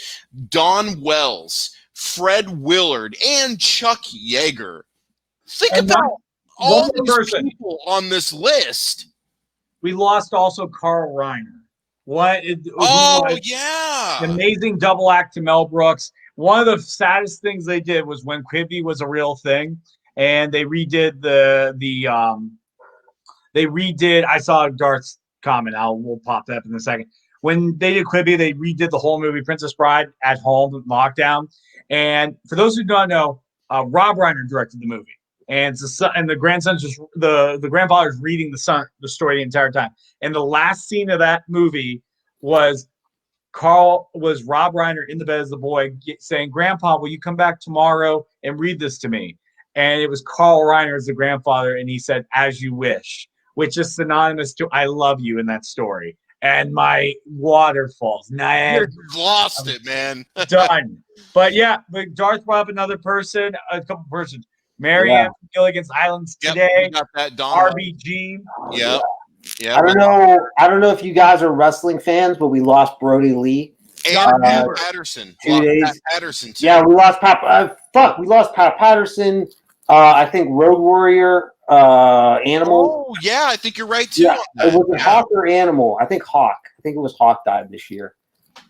Don Wells, Fred Willard, and Chuck Yeager. Think about all these people on this list. We lost also Carl Reiner. Amazing double act to Mel Brooks. One of the saddest things they did was when Quibi was a real thing, and they redid I saw Darth's comment. We'll pop that up in a second. When they did Quibi, they redid the whole movie Princess Bride at home lockdown. And for those who don't know, Rob Reiner directed the movie. And the grandson's just the grandfather's reading the story the entire time. And the last scene of that movie was Carl was Rob Reiner in the bed as the boy saying, "Grandpa, will you come back tomorrow and read this to me?" And it was Carl Reiner as the grandfather, and he said, "As you wish," which is synonymous to "I love you" in that story. And my waterfalls, You lost it, man. done. But yeah, but Darth brought up another person, a couple persons. Marianne from Gilligan's Islands today. We got that Don RBG. Yep. Yeah. I don't know if you guys are wrestling fans, but we lost Brody Lee. And Pat Patterson. 2 days. Pat Patterson too. Yeah, we lost Pat. We lost Pat Patterson. I think Road Warrior, Animal. Oh yeah, I think you're right too. Yeah, it was Hawk or Animal. I think Hawk. I think it was Hawk died this year.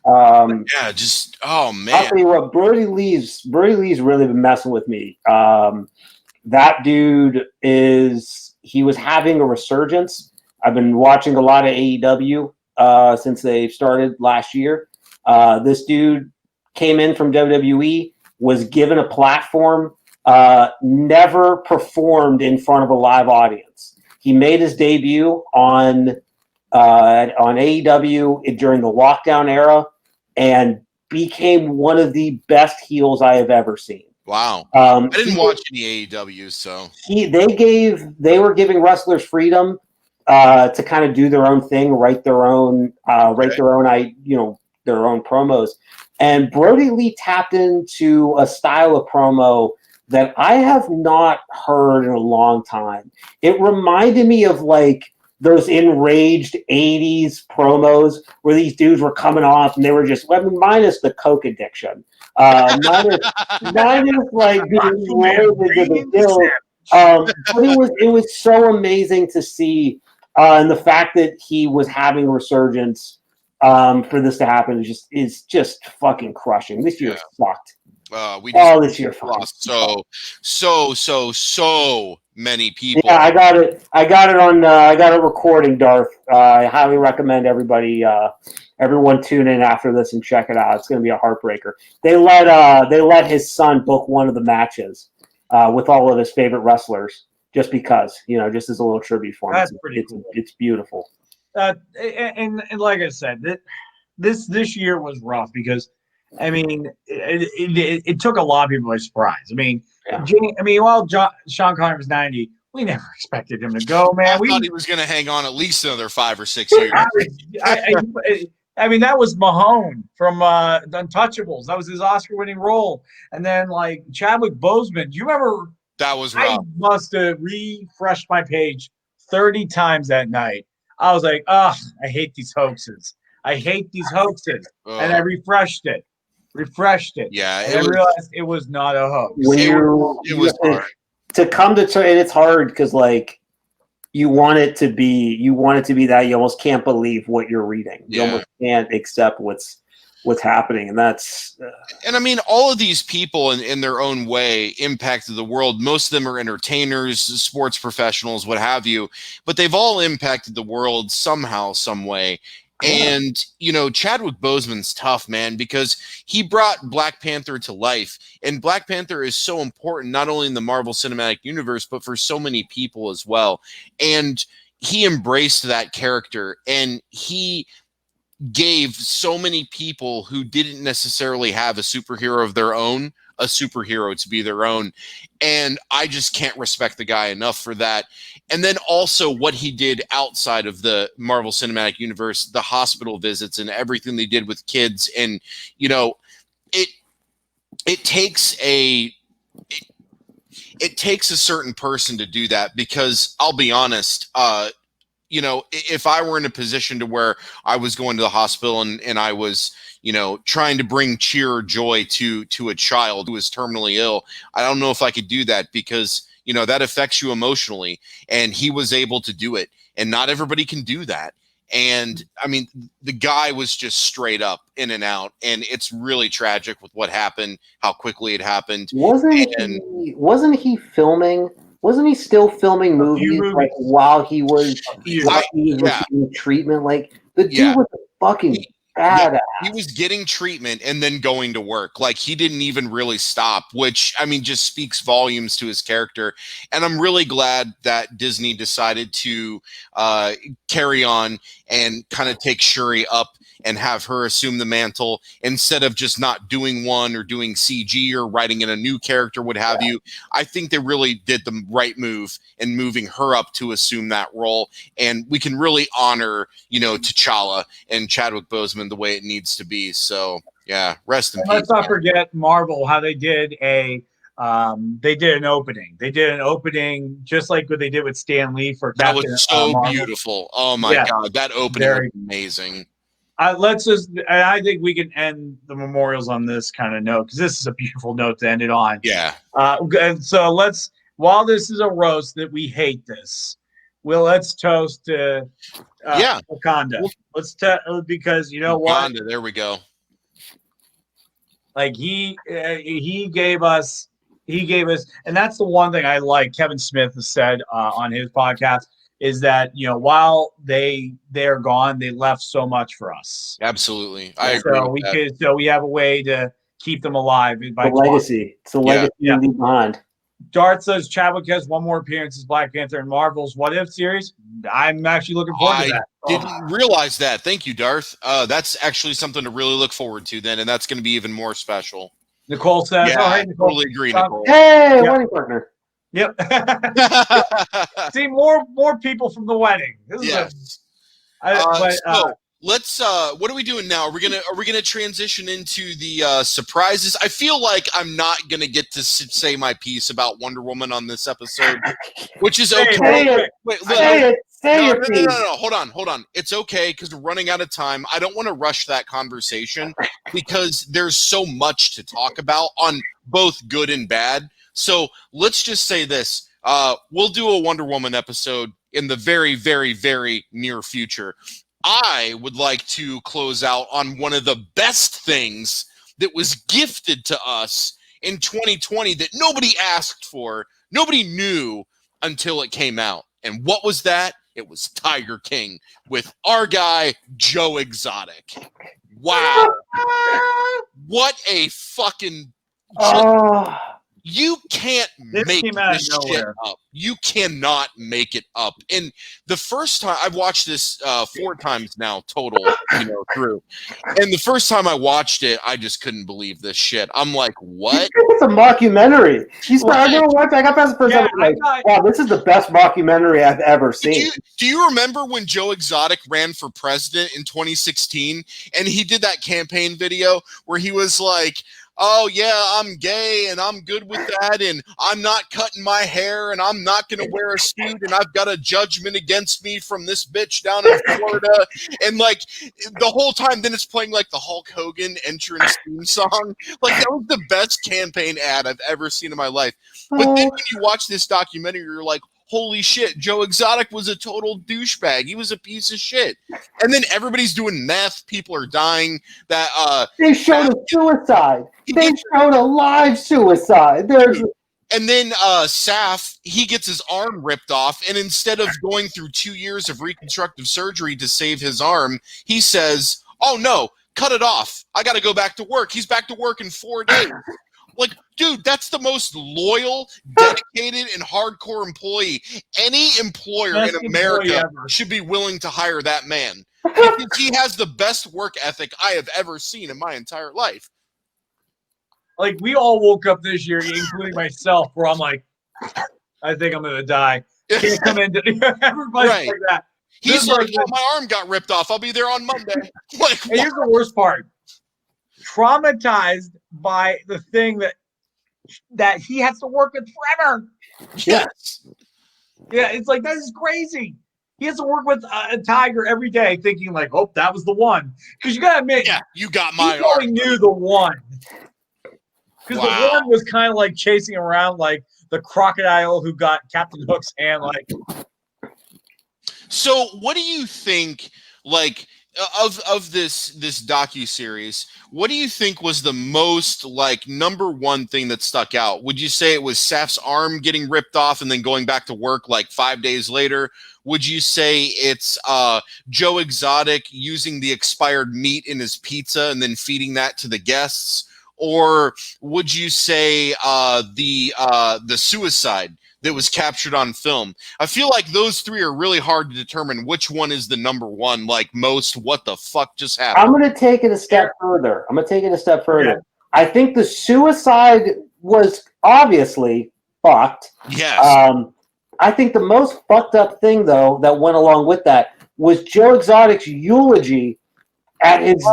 Yeah, just oh man. I'll tell you what, Brody Lee's really been messing with me. That dude he was having a resurgence. I've been watching a lot of AEW since they started last year. This dude came in from WWE, was given a platform, never performed in front of a live audience. He made his debut on AEW during the lockdown era and became one of the best heels I have ever seen. Wow. I didn't watch any AEW, so they were giving wrestlers freedom to kind of do their own thing, write their own promos. And Brody Lee tapped into a style of promo that I have not heard in a long time. It reminded me of like those enraged 80s promos where these dudes were coming off and they were just, minus the coke addiction. Minus like being loaded to the hill. But it was so amazing to see, and the fact that he was having a resurgence for this to happen is just fucking crushing. This year sucked. This year lost so many people. Yeah, I got it recording, Darth. I highly recommend everyone tune in after this and check it out. It's going to be a heartbreaker. They let his son book one of the matches with all of his favorite wrestlers, just because, just as a little tribute for him. That's pretty cool. It's beautiful. And like I said, this year was rough because, I mean, it took a lot of people by surprise. I mean, while Sean Connery was 90, we never expected him to go, man. I thought he was going to hang on at least another 5 or 6 years. I mean, that was Mahone from Untouchables. That was his Oscar-winning role. And then, like, Chadwick Boseman. Do you remember? That was rough. I must have refreshed my page 30 times that night. I was like, I hate these hoaxes. And I refreshed it. Yeah. And I realized it was not a hoax. It was hard. To come to and it's hard because, like, you want it to be that you almost can't believe what you're reading. You almost can't accept what's happening, and that's. And I mean, all of these people in their own way impacted the world. Most of them are entertainers, sports professionals, what have you, but they've all impacted the world somehow, some way. And, Chadwick Boseman's tough, man, because he brought Black Panther to life. And Black Panther is so important, not only in the Marvel Cinematic Universe, but for so many people as well. And he embraced that character, and he gave so many people who didn't necessarily have a superhero of their own a superhero to be their own. And I just can't respect the guy enough for that. And then also what he did outside of the Marvel Cinematic Universe, the hospital visits and everything they did with kids. And, it takes a certain person to do that, because I'll be honest, if I were in a position to where I was going to the hospital and I was, trying to bring cheer or joy to a child who is terminally ill, I don't know if I could do that, because, that affects you emotionally, and he was able to do it, and not everybody can do that. And I mean, the guy was just straight up in and out, and it's really tragic with what happened, how quickly it happened. Wasn't he filming? Wasn't he still filming movies like while he was receiving treatment? Like, the dude was a fucking Badass. He was getting treatment and then going to work. Like, he didn't even really stop, which, I mean, just speaks volumes to his character. And I'm really glad that Disney decided to carry on and kind of take Shuri up and have her assume the mantle instead of just not doing one or doing CG or writing in a new character, what have you. I think they really did the right move in moving her up to assume that role. And we can really honor, T'Challa and Chadwick Boseman the way it needs to be. So, yeah, rest in peace. Let's not forget Marvel, how they did an opening. They did an opening just like what they did with Stan Lee for that Captain was so Marvel. Beautiful. Oh my God, that opening was amazing. I think we can end the memorials on this kind of note, because this is a beautiful note to end it on. Yeah. So while this is a roast that we hate this, let's toast to Wakanda. Because you know what? Wakanda, there we go. Like he gave us, and that's the one thing I like. Kevin Smith has said on his podcast is that while they're gone, they left so much for us. Absolutely, I agree. So we have a way to keep them alive by legacy. It's a legacy you leave behind. Darth says Chadwick has one more appearance as Black Panther in Marvel's What If series. I'm actually looking forward to that. I didn't realize that. Thank you, Darth. That's actually something to really look forward to then, and that's going to be even more special. Nicole says, I totally agree, Nicole. Hey, wedding partner. Yep. See, more people from the wedding. Let's what are we doing now? Are we gonna transition into the surprises? I feel like I'm not gonna get to say my piece about Wonder Woman on this episode, which is okay. No. Hold on. It's okay because we're running out of time. I don't want to rush that conversation because there's so much to talk about on both good and bad. So let's just say this. We'll do a Wonder Woman episode in the very, very, very near future. I would like to close out on one of the best things that was gifted to us in 2020 that nobody asked for, nobody knew until it came out. And what was that? It was Tiger King with our guy, Joe Exotic. Wow. What a fucking... You can't make this shit up. You cannot make it up. And the first time I've watched this 4 times now total, through. And the first time I watched it, I just couldn't believe this shit. I'm like, what? It's a mockumentary. I got past the first time. Wow, this is the best mockumentary I've ever seen. Do you remember when Joe Exotic ran for president in 2016 and he did that campaign video where he was like, oh, yeah, I'm gay and I'm good with that and I'm not cutting my hair and I'm not going to wear a suit and I've got a judgment against me from this bitch down in Florida. And, like, the whole time then it's playing, like, the Hulk Hogan entrance theme song. Like, that was the best campaign ad I've ever seen in my life. But then when you watch this documentary, you're like, holy shit, Joe Exotic was a total douchebag. He was a piece of shit. And then everybody's doing meth. People are dying. They showed a suicide. They showed a live suicide. And then Saf, he gets his arm ripped off. And instead of going through 2 years of reconstructive surgery to save his arm, he says, oh, no, cut it off. I got to go back to work. He's back to work in 4 days. Like, dude, that's the most loyal, dedicated, and hardcore employee. Any employer in America should be willing to hire that man. Because he has the best work ethic I have ever seen in my entire life. Like, we all woke up this year, including myself, where I'm like, I think I'm going to die. Can't come in. Everybody's like that. He's like, oh, my arm got ripped off. I'll be there on Monday. Like, and here's the worst part. Traumatized by the thing that he has to work with forever. Yes. Yeah, it's like, that is crazy. He has to work with a tiger every day, thinking like, "Oh, that was the one." Because you gotta admit, you got my. He probably knew the one. Because the one was kind of like chasing around like the crocodile who got Captain Hook's hand. Like, so what do you think? Like, of this docuseries, what do you think was the most like number one thing that stuck out? Would you say it was Seth's arm getting ripped off and then going back to work like 5 days later? Would you say it's Joe Exotic using the expired meat in his pizza and then feeding that to the guests? Or would you say the suicide that was captured on film? I feel like those three are really hard to determine which one is the number one, like most what the fuck just happened. I'm going to take it a step further. Yeah. I think the suicide was obviously fucked. Yes. I think the most fucked up thing, though, that went along with that was Joe Exotic's eulogy at his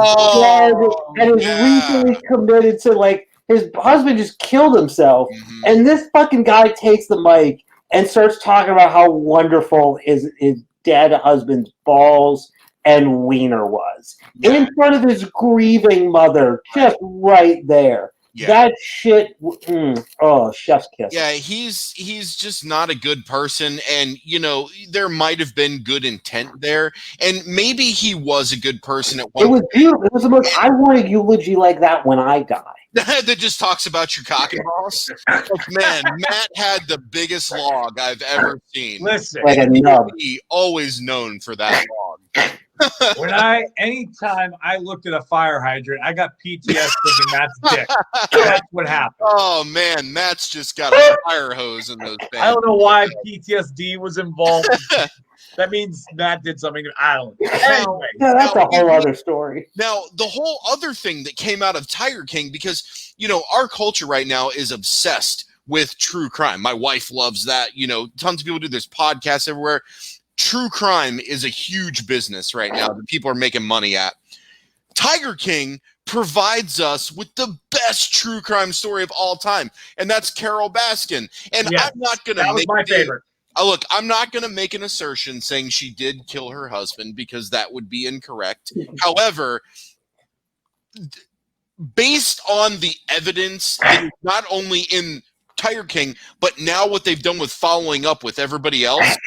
dead and his recently committed to, like, his husband just killed himself. Mhm. And this fucking guy takes the mic and starts talking about how wonderful his dead husband's balls and wiener was. Yeah. In front of his grieving mother, just right there. Yeah. That shit, chef's kiss. Yeah, he's just not a good person, and you know there might have been good intent there, and maybe he was a good person at one. It was beautiful. It was the most. I want a eulogy like that when I die. that just talks about your cock and balls. Like, man, Matt had the biggest log I've ever seen. Listen, Like a nub. He always known for that log. anytime I looked at a fire hydrant, I got PTSD thinking Matt's dick. That's what happened. Oh man, Matt's just got a fire hose in those pants. I don't know why PTSD was involved. That means Matt did something. I don't know. Anyway, Yeah, that's a whole other story. Now, the whole other thing that came out of Tiger King, because, you know, our culture right now is obsessed with true crime. My wife loves that. You know, tons of people do. There's podcasts everywhere. True crime is a huge business right now that people are making money at. Tiger King provides us with the best true crime story of all time, and that's Carol Baskin. And yes, I'm not going to that was my favorite. Look, I'm not going to make an assertion saying she did kill her husband because that would be incorrect. However, based on the evidence, not only in Tiger King, but now what they've done with following up with everybody else,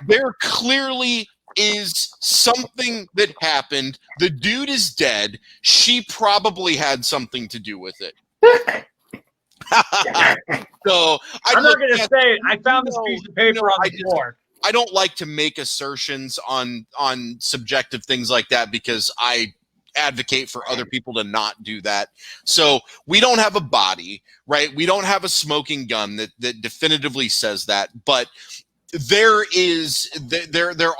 there clearly is something that happened. The dude is dead. She probably had something to do with it. So I'm not going to say it. I found this piece of paper on the floor. I don't like to make assertions on subjective things like that because I advocate for other people to not do that. So we don't have a body, right? We don't have a smoking gun that definitively says that, but there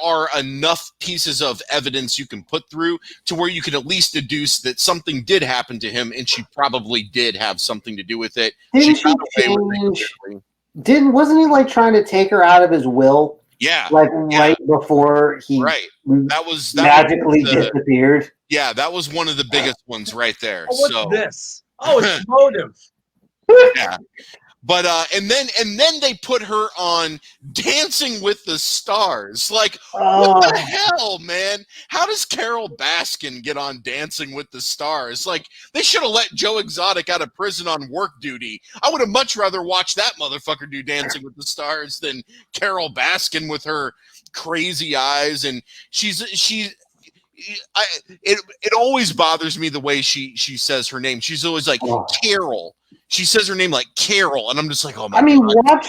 are enough pieces of evidence you can put through to where you can at least deduce that something did happen to him and she probably did have something to do with it. Didn't she change? Wasn't he like trying to take her out of his will? Yeah. Like right before he that magically disappeared. Yeah, that was one of the biggest ones right there. Oh, what's this? Oh, it's motive. Yeah. But and then they put her on Dancing with the Stars. Like, what the hell, man? How does Carol Baskin get on Dancing with the Stars? Like, they should have let Joe Exotic out of prison on work duty. I would have much rather watched that motherfucker do Dancing with the Stars than Carol Baskin with her crazy eyes. And it always bothers me the way she says her name. She's always like Carol. She says her name like Carol, and I'm just like, oh my God. Watch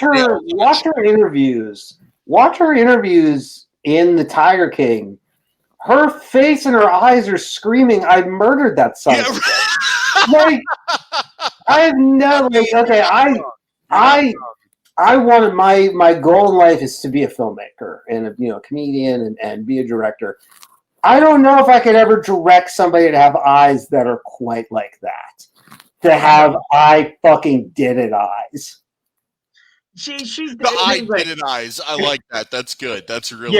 her interviews. Watch her interviews in the Tiger King. Her face and her eyes are screaming, "I murdered that son." Yeah. Like, I've never. Like, okay, I wanted my goal in life is to be a filmmaker and a comedian and be a director. I don't know if I could ever direct somebody to have eyes that are quite like that. To have I fucking did it eyes. She's the I did it eyes. I like that. That's good. That's really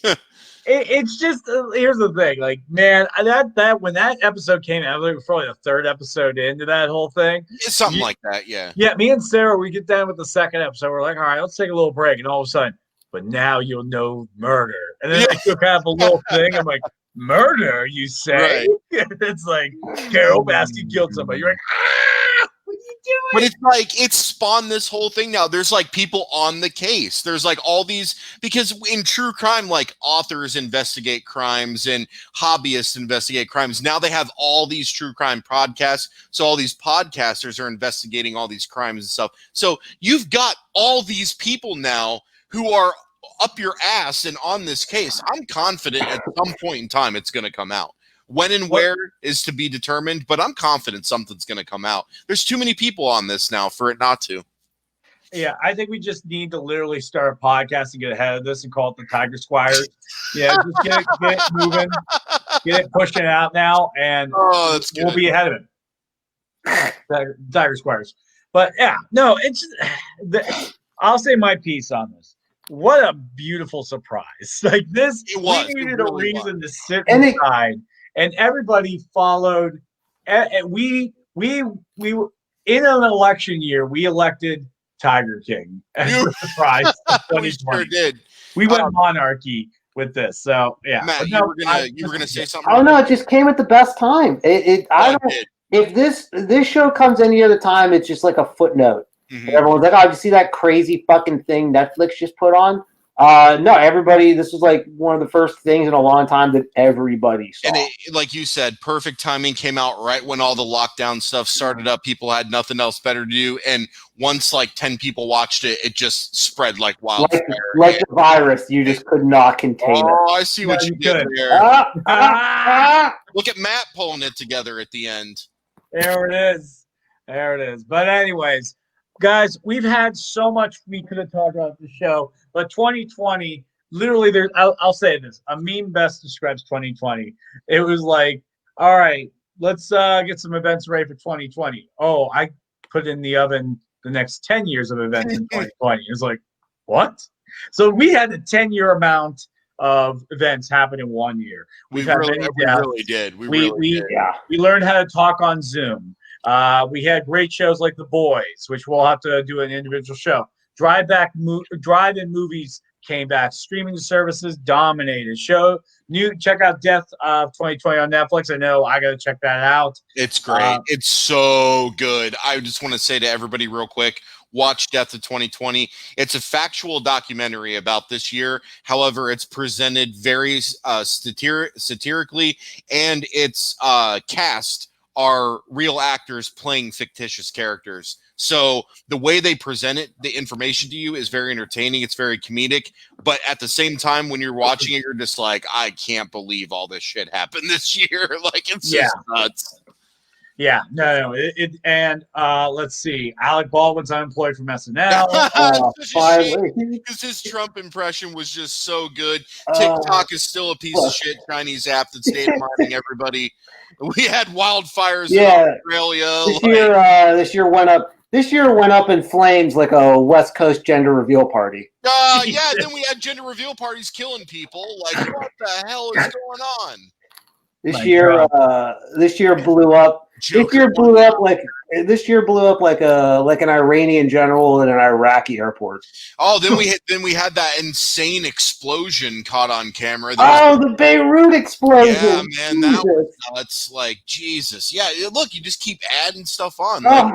good. It's just here's the thing. Like, man, that when that episode came out, it was probably the third episode into that whole thing. Something like that, yeah. Yeah, me and Sarah, we get done with the second episode. We're like, all right, let's take a little break, and all of a sudden, but now you'll know murder. And then I took out a little thing. I'm like, murder, you say? Right. It's like Carol Baskin killed somebody. You're like, what are you But it's like it's spawned this whole thing now. There's like people on the case. There's like all these because in true crime, like authors investigate crimes and hobbyists investigate crimes. Now they have all these true crime podcasts. So all these podcasters are investigating all these crimes and stuff. So you've got all these people now who are up your ass and on this case. I'm confident at some point in time it's going to come out. When and where is to be determined, but I'm confident something's going to come out. There's too many people on this now for it not to. Yeah, I think we just need to literally start a podcast and get ahead of this and call it the Tiger Squires. Yeah, just get it moving, get it pushing out now, and we'll be ahead of it. Tiger Squires. But yeah, no, it's. I'll say my piece on this. What a beautiful surprise! Like this, we needed a reason to sit inside. And everybody followed. We in an election year, we elected Tiger King as a surprise. We sure did. We went monarchy with this. So yeah, Matt, you were gonna say something. Oh no, it just came at the best time. If this show comes any other time, it's just like a footnote. Mm-hmm. Everyone's like, "Oh, did you see that crazy fucking thing Netflix just put on?" No, everybody. This was like one of the first things in a long time that everybody saw. And like you said, perfect timing. Came out right when all the lockdown stuff started up. People had nothing else better to do, and once like 10 people watched it, it just spread like wildfire. Like the virus, you just could not contain it. Oh, I see what you did there. Look at Matt pulling it together at the end. There it is. There it is. But anyways, guys, we've had so much we could have talked about the show. But 2020, literally, I'll say this. A meme best describes 2020. It was like, all right, let's get some events ready for 2020. Oh, I put in the oven the next 10 years of events in 2020. It's like, what? So we had a 10-year amount of events happen in 1 year. We really did. We learned how to talk on Zoom. We had great shows like The Boys, which we'll have to do an individual show. Drive-in movies came back. Streaming services dominated. Check out Death of 2020 on Netflix. I know I got to check that out. It's great. It's so good. I just want to say to everybody real quick, watch Death of 2020. It's a factual documentary about this year. However, it's presented very satirically, and its cast are real actors playing fictitious characters. So the way they present it, the information to you is very entertaining. It's very comedic. But at the same time, when you're watching it, you're just like, I can't believe all this shit happened this year. Like, it's just nuts. Yeah, no. Let's see. Alec Baldwin's unemployed from SNL. Finally. Because his Trump impression was just so good. TikTok is still a piece of shit Chinese app that's data mining everybody. We had wildfires in Australia. This year went up. This year went up in flames like a West Coast gender reveal party. Yeah, and then we had gender reveal parties killing people. Like, what the hell is going on? This year blew up. This year blew up like an Iranian general in an Iraqi airport. Oh, then we had that insane explosion caught on camera. The Beirut explosion. Yeah, man, that was nuts. Like, Jesus. Yeah, look, you just keep adding stuff on. Like,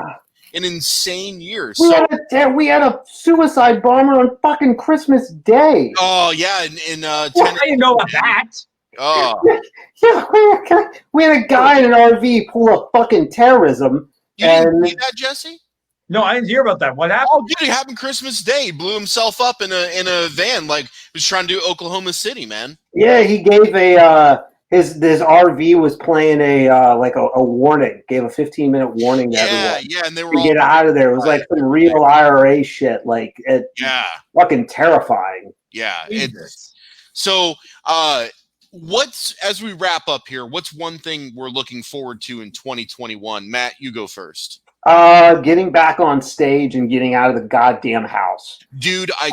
an insane year. We had a suicide bomber on fucking Christmas Day. Oh yeah, I didn't know about that. Oh yeah, we had a guy in an RV pull a fucking terrorism. You didn't see that, Jesse? No, I didn't hear about that. What happened? Oh, dude, it happened Christmas Day. He blew himself up in a van, like he was trying to do Oklahoma City, man. Yeah, he gave his RV was playing a warning. Gave a 15-minute warning to everyone. Yeah, and they were to get out of there. It was like some real IRA shit. Like, fucking terrifying. Yeah, so. As we wrap up here, what's one thing we're looking forward to in 2021? Matt, you go first. Getting back on stage and getting out of the goddamn house. Dude, I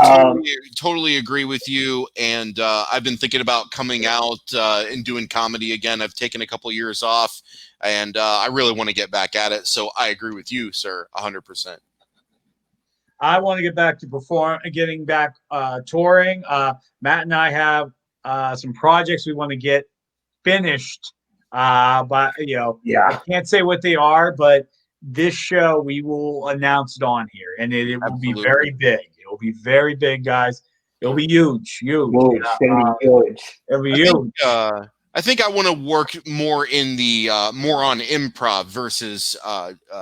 totally agree with you. And I've been thinking about coming out and doing comedy again. I've taken a couple years off, and I really want to get back at it. So I agree with you, sir, 100%. I want to get back to getting back touring. Matt and I have some projects we want to get finished, but I can't say what they are, but this show, we will announce it on here, and it will be Absolutely. very big. It will be very big, guys. It'll be huge. Whoa, it's gonna be huge. It'll be huge. I think I want to work more in the more on improv versus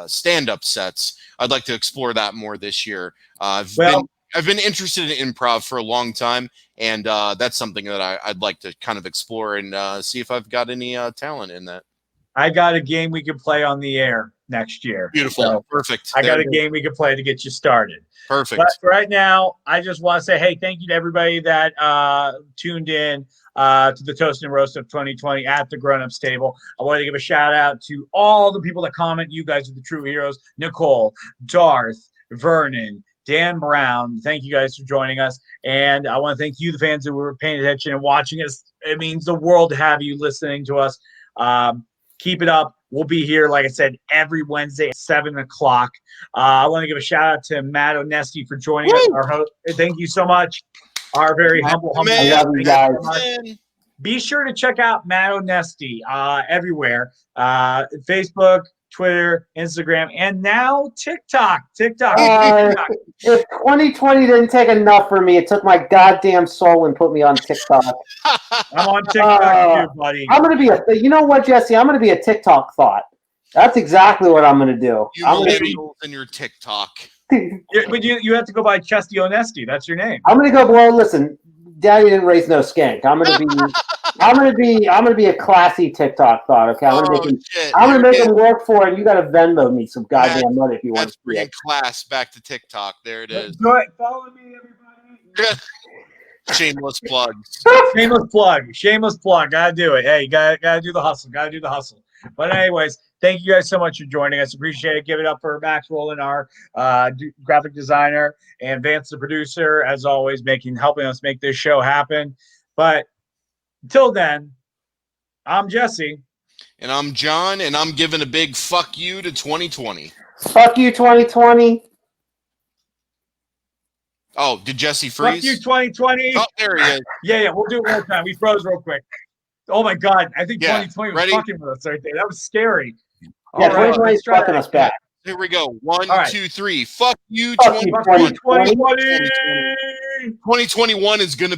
stand-up sets. I'd like to explore that more this year. I've been interested in improv for a long time, and that's something that I'd like to kind of explore and see if I've got any talent in that. I got a game we can play on the air next year. Beautiful. So Perfect. I got a game we can play to get you started. Perfect. But for right now, I just want to say, hey, thank you to everybody that tuned in to the Toast and Roast of 2020 at the Grown Ups Table. I want to give a shout out to all the people that comment. You guys are the true heroes. Nicole, Darth, Vernon, Dan Brown. Thank you guys for joining us. And I want to thank you, the fans who were paying attention and watching us. It means the world to have you listening to us. Keep it up. We'll be here, like I said, every Wednesday at 7 o'clock. I want to give a shout out to Matt Onesti for joining us. Our host. Thank you so much. Our very humble. I love you guys. Be sure to check out Matt Onesti everywhere. Facebook, Twitter, Instagram, and now TikTok. If 2020 didn't take enough for me, it took my goddamn soul and put me on TikTok. I'm on TikTok too, buddy. I'm gonna be you know what, Jesse? I'm gonna be a TikTok thought. That's exactly what I'm gonna do. You millennials in your TikTok. But you have to go by Chesty Onesti. That's your name. I'm gonna go. Well, listen, Daddy didn't raise no skank. I'm gonna be a classy TikTok thought. Okay, I'm gonna make them work for it. And you got to Venmo me some goddamn money if you want to. That's bringing class back to TikTok. There it is. Go ahead, follow me, everybody. Shameless plugs. Shameless plug. Gotta do it. Hey, gotta do the hustle. But anyways, thank you guys so much for joining us. Appreciate it. Give it up for Max Rowland, our graphic designer, and Vance, the producer, as always, helping us make this show happen. But until then, I'm Jesse. And I'm John, and I'm giving a big fuck you to 2020. Fuck you, 2020. Oh, did Jesse freeze? Fuck you, 2020. Oh, there he is. Yeah, we'll do it one more time. We froze real quick. Oh my God, I think 2020 was fucking with us right there. That was scary. Yeah, 2020 is fucking us back. Here we go. 1, 2, 3. Fuck you, 2020. 2020. 2021 is going to